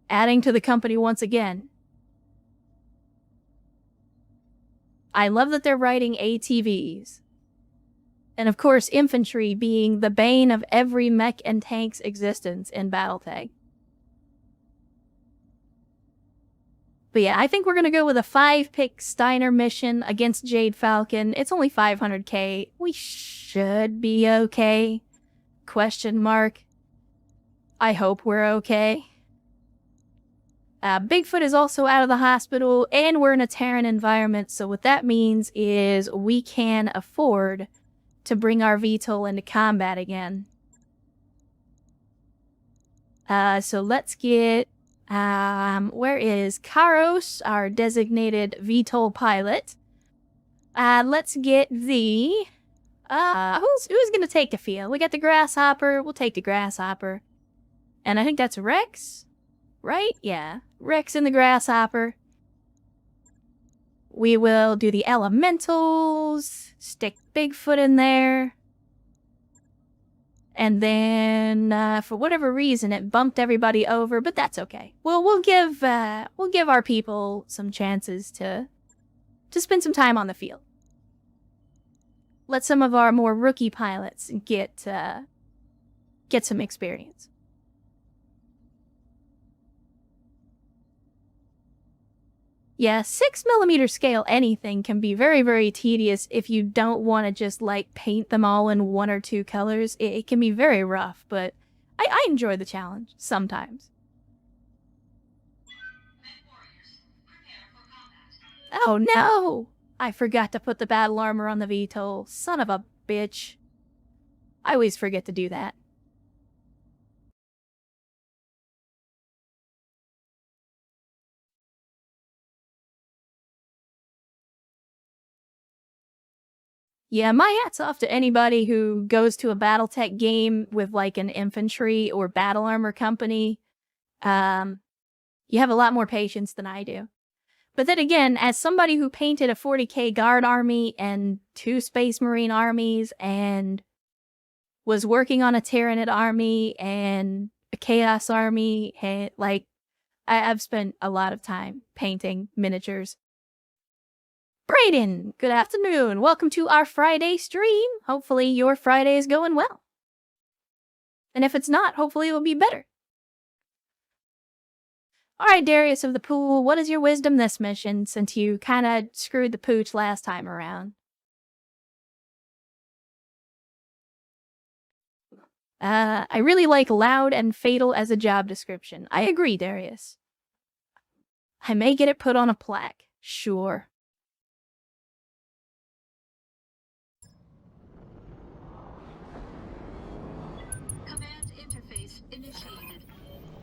Adding to the company once again. I love that they're writing ATVs. And of course, infantry being the bane of every mech and tank's existence in BattleTech. But yeah, I think we're going to go with a 5-pick Steiner mission against Jade Falcon. It's only 500k. We should be okay. Question mark. I hope we're okay. Bigfoot is also out of the hospital, and we're in a Terran environment, so what that means is we can afford to bring our VTOL into combat again. So let's get... where is Karos, our designated VTOL pilot? Let's get the... who's gonna take the field? We got the Grasshopper. We'll take the Grasshopper. And I think that's Rex? Right? Yeah. Rex and the Grasshopper. We will do the Elementals. Stick Bigfoot in there. And then, for whatever reason, it bumped everybody over, but that's okay. Well, we'll give our people some chances to spend some time on the field. Let some of our more rookie pilots get some experience. Yeah, 6mm scale anything can be very, very tedious if you don't want to just, like, paint them all in 1 or 2 colors. It can be very rough, but I enjoy the challenge, sometimes. Oh no! I forgot to put the battle armor on the VTOL. Son of a bitch. I always forget to do that. Yeah, my hat's off to anybody who goes to a BattleTech game with, like, an infantry or battle armor company. You have a lot more patience than I do. But then again, as somebody who painted a 40k guard army and 2 Space Marine armies and was working on a Tyranid army and a Chaos army, and, like, I've spent a lot of time painting miniatures. Brayden, good afternoon. Welcome to our Friday stream. Hopefully your Friday is going well. And if it's not, hopefully it'll be better. Alright, Darius of the Pool, what is your wisdom this mission, since you kinda screwed the pooch last time around? I really like loud and fatal as a job description. I agree, Darius. I may get it put on a plaque. Sure. Command interface initiated.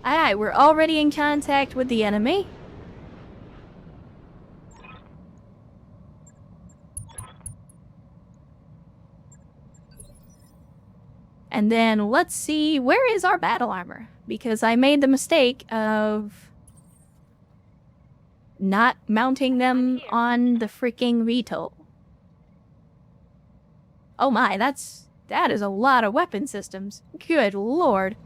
Alright, we're already in contact with the enemy. And then let's see, where is our battle armor? Because I made the mistake of not mounting them on the freaking VTOL. Oh my, that is a lot of weapon systems. Good lord.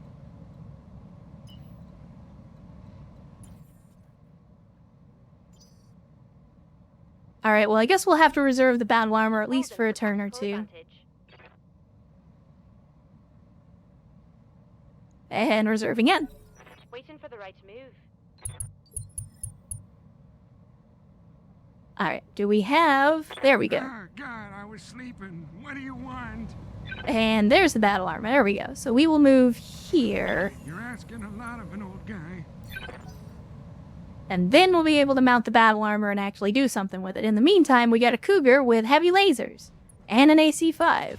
Alright, well I guess we'll have to reserve the battle armor at least for a turn or two. And reserve again. Waiting for the right move. Alright, do we have... There we go. Oh, God, I was sleeping. What do you want? And there's the battle armor. There we go. So we will move here. You're asking a lot of an old guy. And then we'll be able to mount the battle armor and actually do something with it. In the meantime, we got a Cougar with heavy lasers. And an AC-5.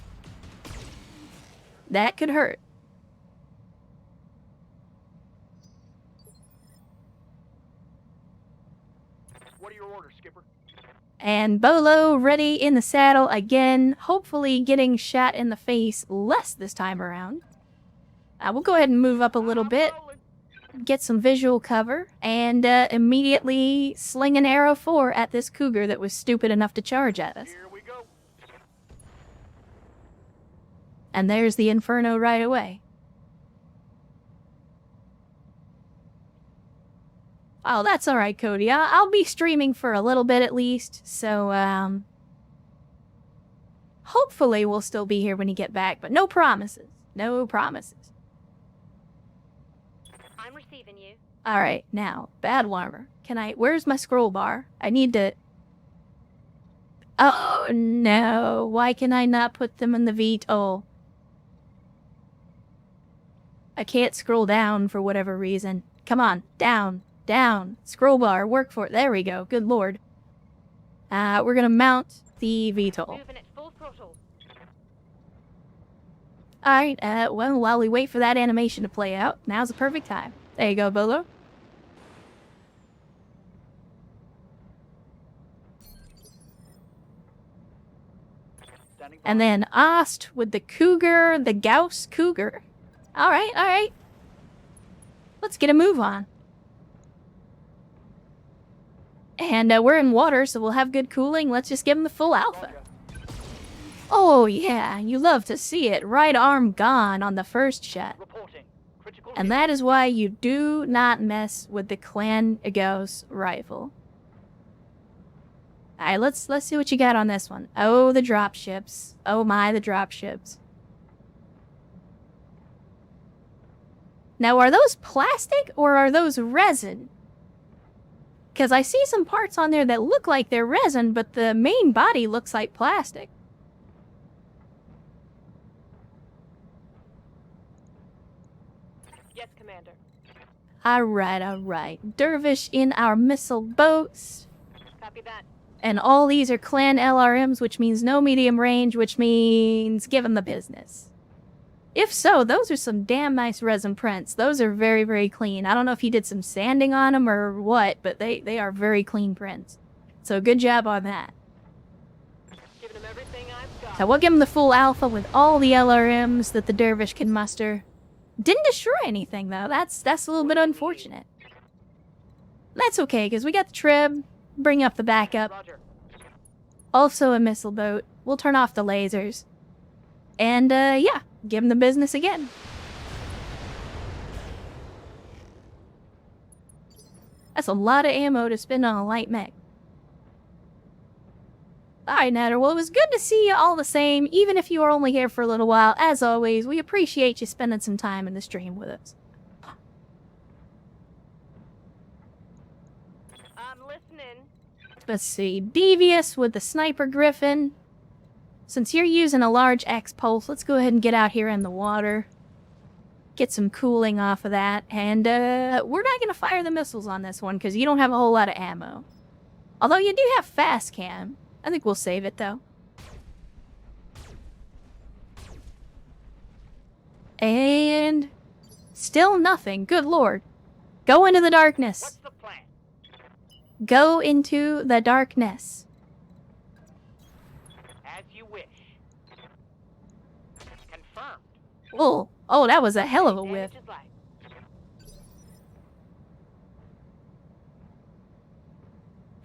That could hurt. What are your orders, Skipper? And Bolo ready in the saddle again, hopefully getting shot in the face less this time around. We'll go ahead and move up a little bit, get some visual cover, and immediately sling an arrow 4 at this Cougar that was stupid enough to charge at us. Here we go. And there's the Inferno right away. Oh, that's alright, Cody. I'll be streaming for a little bit at least, so, hopefully we'll still be here when you get back, but no promises. No promises. I'm receiving you. Alright, now, battle armor. Where's my scroll bar? I need to... Oh, no. Why can I not put them in the VTOL? I can't scroll down for whatever reason. Come on, down. Down. Scroll bar, work for it. There we go. Good lord. We're gonna mount the VTOL. Moving at full throttle. Alright, well, while we wait for that animation to play out, now's the perfect time. There you go, Bolo. And then Ost with the Cougar, the Gauss Cougar. Alright, alright. Let's get a move on. And we're in water, so we'll have good cooling. Let's just give him the full alpha. Oh yeah, you love to see it. Right arm gone on the first shot. Reporting. Critical And that is why you do not mess with the Clan Egos rifle. Alright, let's see what you got on this one. Oh, the dropships. Oh my, the dropships. Now, are those plastic or are those resin? Because I see some parts on there that look like they're resin, but the main body looks like plastic. Yes, Commander. Alright, alright. Dervish in our missile boats. Copy that. And all these are clan LRMs, which means no medium range, which means give them the business. If so, those are some damn nice resin prints. Those are very, very clean. I don't know if you did some sanding on them or what, but they are very clean prints. So good job on that. Giving him everything I've got. So we'll give them the full alpha with all the LRMs that the Dervish can muster. Didn't destroy anything, though. That's a little bit unfortunate. That's okay, because we got the trib. Bring up the backup. Roger. Also a missile boat. We'll turn off the lasers. And, yeah. Give them the business again. That's a lot of ammo to spend on a light mech. Alright, Natter. Well, it was good to see you all the same, even if you were only here for a little while. As always, we appreciate you spending some time in the stream with us. I'm listening. Let's see. Devious with the Sniper Griffin. Since you're using a large X-Pulse, let's go ahead and get out here in the water. Get some cooling off of that. And, we're not gonna fire the missiles on this one, because you don't have a whole lot of ammo. Although you do have fast cam. I think we'll save it, though. And... still nothing. Good lord. Go into the darkness. What's the plan? Go into the darkness. As you wish. Confirmed. Oh, oh, that was a hell of a whiff. Damage is light.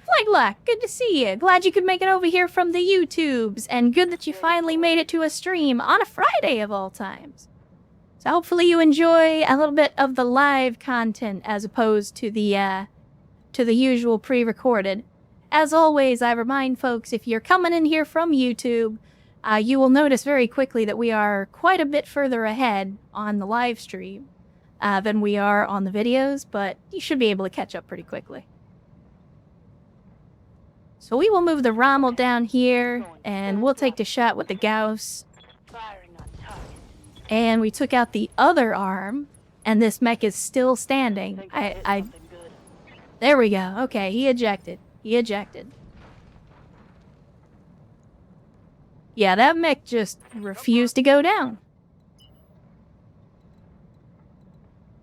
Flightlock, good to see you. Glad you could make it over here from the YouTubes. And good that you finally made it to a stream on a Friday of all times. So hopefully you enjoy a little bit of the live content as opposed to the usual pre-recorded. As always, I remind folks, if you're coming in here from YouTube, you will notice very quickly that we are quite a bit further ahead on the live stream than we are on the videos, but you should be able to catch up pretty quickly. So we will move the Rommel down here, and we'll take the shot with the Gauss. Firing on target. And we took out the other arm, and this mech is still standing. There we go. Okay, he ejected. He ejected. Yeah, that mech just refused to go down.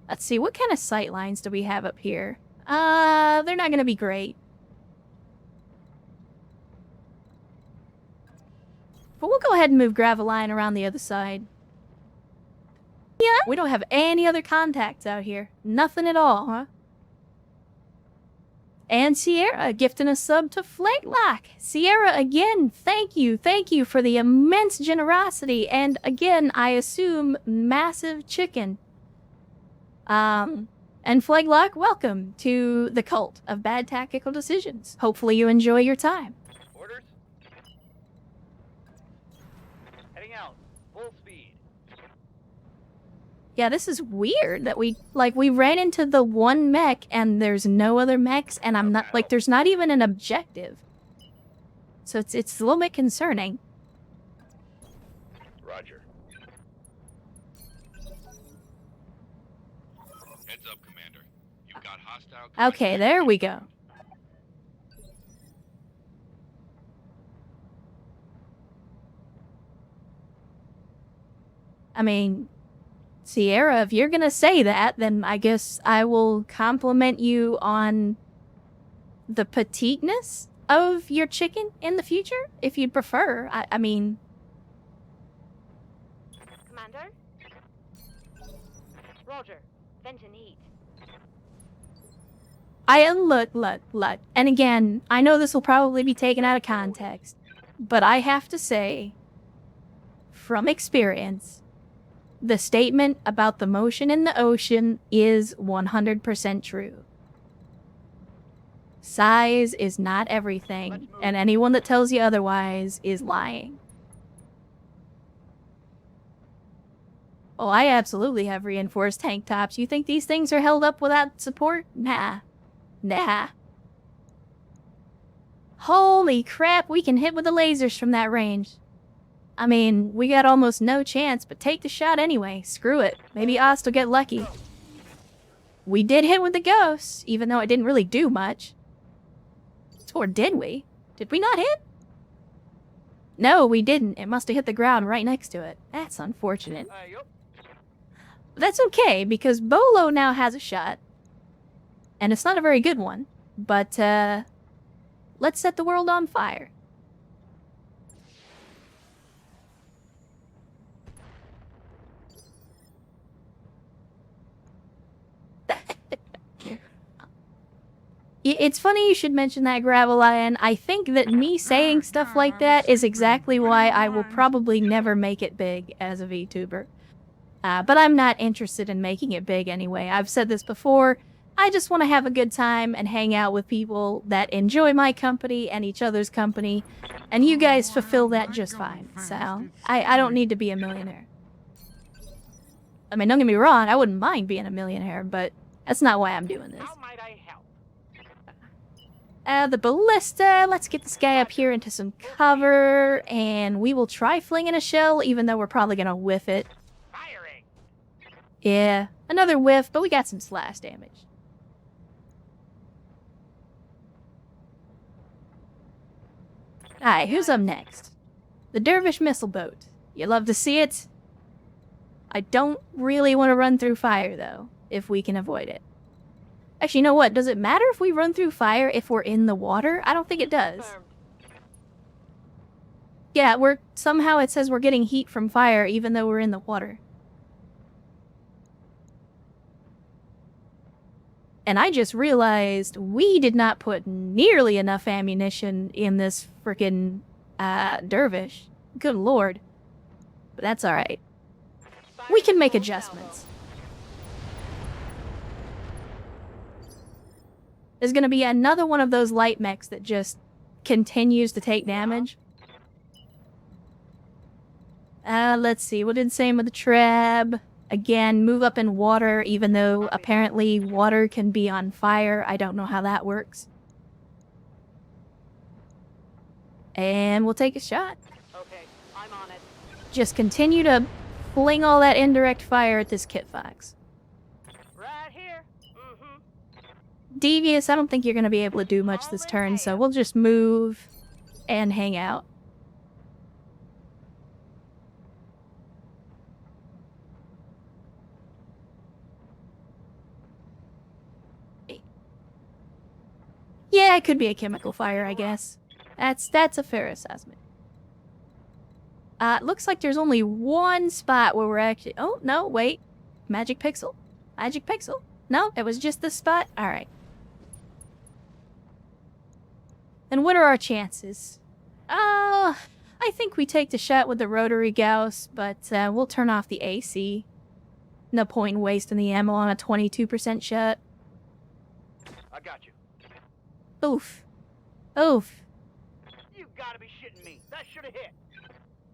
Let's see, what kind of sight lines do we have up here? They're not gonna be great. But we'll go ahead and move Graveline around the other side. Yeah, we don't have any other contacts out here. Nothing at all, huh? And Sierra gifting a sub to Flightlock. Sierra, again, thank you for the immense generosity. And again, I assume massive chicken. And Flightlock, welcome to the cult of bad tactical decisions. Hopefully you enjoy your time. Orders? Heading out. Full speed. Yeah, this is weird that we ran into the one mech and there's no other mechs and I'm not, like, there's not even an objective. So it's a little bit concerning. Roger. Heads up, Commander. You've got hostile. Okay, there we go. I mean, Sierra, if you're gonna say that, then I guess I will compliment you on the petiteness of your chicken in the future, if you'd prefer. I mean... Commander? Roger. Venton heat. Look. And again, I know this will probably be taken out of context, but I have to say, from experience, the statement about the motion in the ocean is 100% true. Size is not everything, and anyone that tells you otherwise is lying. Oh, I absolutely have reinforced tank tops. You think these things are held up without support? Nah. Holy crap, we can hit with the lasers from that range. I mean, we got almost no chance, but take the shot anyway. Screw it. Maybe Ost will get lucky. We did hit with the Ghosts, even though it didn't really do much. Or did we? Did we not hit? No, we didn't. It must have hit the ground right next to it. That's unfortunate. But that's okay, because Bolo now has a shot. And it's not a very good one. But, let's set the world on fire. It's funny you should mention that, Gravelion. I think that me saying stuff like that is exactly why I will probably never make it big as a VTuber. But I'm not interested in making it big anyway. I've said this before. I just want to have a good time and hang out with people that enjoy my company and each other's company, and you guys fulfill that just fine. So, I don't need to be a millionaire. I mean, don't get me wrong, I wouldn't mind being a millionaire, but that's not why I'm doing this. How might I help? The ballista, let's get this guy up here into some cover, and we will try flinging a shell, even though we're probably gonna whiff it. Firing. Yeah, another whiff, but we got some slash damage. Alright, who's up next? The Dervish Missile Boat. You love to see it? I don't really want to run through fire, though, if we can avoid it. Actually, you know what? Does it matter if we run through fire if we're in the water? I don't think it does. Confirmed. Yeah, somehow it says we're getting heat from fire even though we're in the water. And I just realized we did not put nearly enough ammunition in this frickin' dervish. Good lord. But that's alright. We can make adjustments. There's gonna be another one of those light mechs that just continues to take damage. Let's see. What did it say with the trab? Again, move up in water, even though apparently water can be on fire. I don't know how that works. And we'll take a shot. Okay, I'm on it. Just continue to fling all that indirect fire at this Kit Fox. Right here. Mm-hmm. Devious, I don't think you're going to be able to do much this turn, so we'll just move and hang out. Yeah, it could be a chemical fire, I guess. That's a fair assessment. Looks like there's only one spot where we're actually... Oh, no, wait. Magic pixel? Magic pixel? No, it was just this spot? Alright. And what are our chances? I think we take the shot with the rotary Gauss, but we'll turn off the AC. No point in wasting the ammo on a 22% shot. I got you. Oof. Oof. You gotta be shitting me. That should have hit.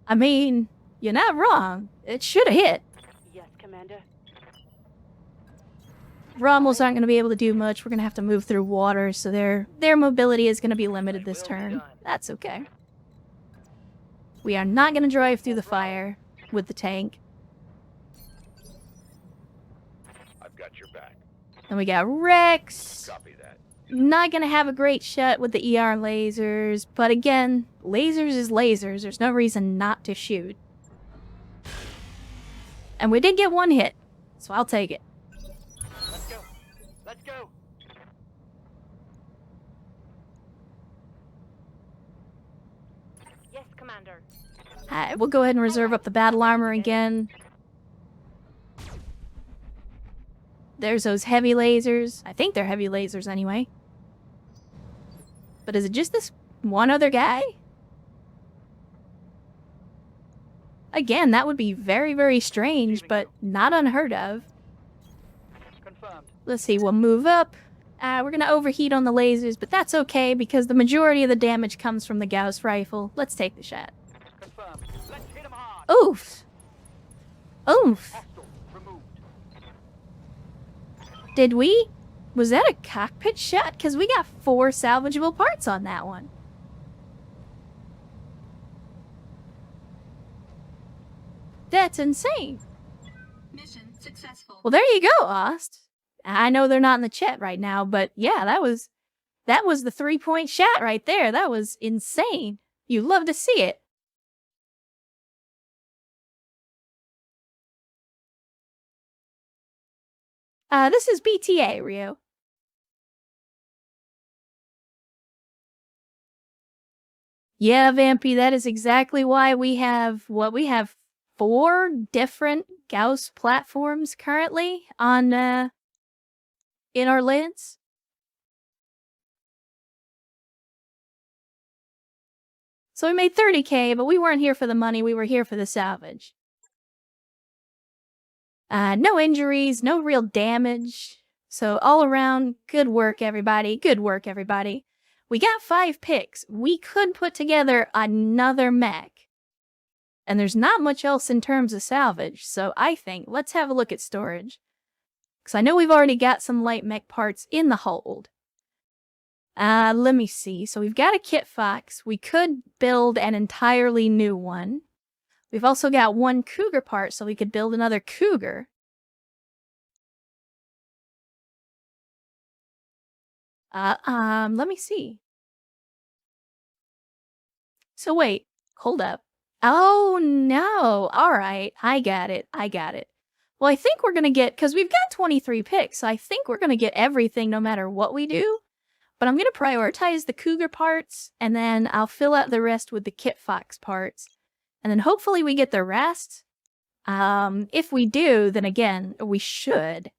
I mean, you're not wrong. It should have hit. Yes, Commander. Rommels aren't going to be able to do much. We're going to have to move through water, so their mobility is going to be limited this turn. That's okay. We are not going to drive through the fire with the tank. I've got your back. And we got Rex. Copy that. Not going to have a great shot with the ER lasers, but again, lasers is lasers. There's no reason not to shoot. And we did get one hit, so I'll take it. Let's go. Let's go. Yes, Commander. Alright, we'll go ahead and reserve up the battle armor again. There's those heavy lasers. I think they're heavy lasers anyway. But is it just this one other guy? Again, that would be very, very strange, but not unheard of. Confirmed. Let's see, we'll move up. We're gonna overheat on the lasers, but that's okay because the majority of the damage comes from the Gauss rifle. Let's take the shot. Confirmed. Let's hit him hard. Oof! Oof! Hostile removed. Did we? Was that a cockpit shot? Because we got 4 salvageable parts on that one. That's insane. Mission successful. Well, there you go, Ost. I know they're not in the chat right now, but yeah, that was the 3-point shot right there. That was insane. You love to see it. This is BTA, Rio. Yeah, Vampy, that is exactly why we have 4 different Gauss platforms currently on in our lids. So we made 30K, but we weren't here for the money, we were here for the salvage. No injuries, no real damage. So all around, good work, everybody. Good work, everybody. We got 5 picks. We could put together another mech. And there's not much else in terms of salvage, so I think let's have a look at storage. Because I know we've already got some light mech parts in the hold. Let me see. So we've got a Kit Fox. We could build an entirely new one. We've also got 1 Cougar part, so we could build another Cougar. Let me see. So wait, hold up. Oh, no. All right. I got it. Well, I think we're going to get, because we've got 23 picks, so I think we're going to get everything no matter what we do. But I'm going to prioritize the Cougar parts, and then I'll fill out the rest with the Kit Fox parts. And then hopefully we get the rest. If we do, then again, we should.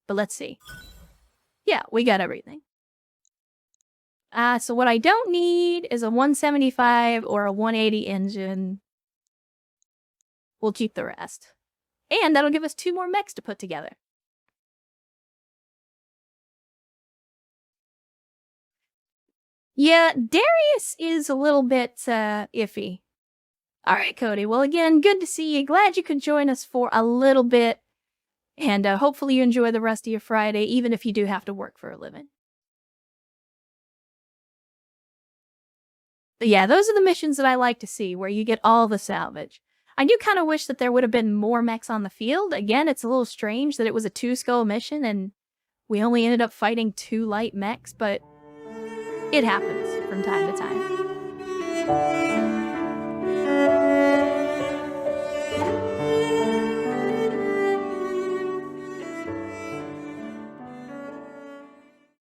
But let's see. Yeah, we got everything. So what I don't need is a 175 or a 180 engine. We'll keep the rest. And that'll give us 2 more mechs to put together. Yeah, Darius is a little bit iffy. Alright, Cody. Well, again, good to see you. Glad you could join us for a little bit. And hopefully you enjoy the rest of your Friday, even if you do have to work for a living. But yeah, those are the missions that I like to see, where you get all the salvage. I do kind of wish that there would have been more mechs on the field. Again, it's a little strange that it was a 2-skull mission and we only ended up fighting 2 light mechs, but it happens from time to time.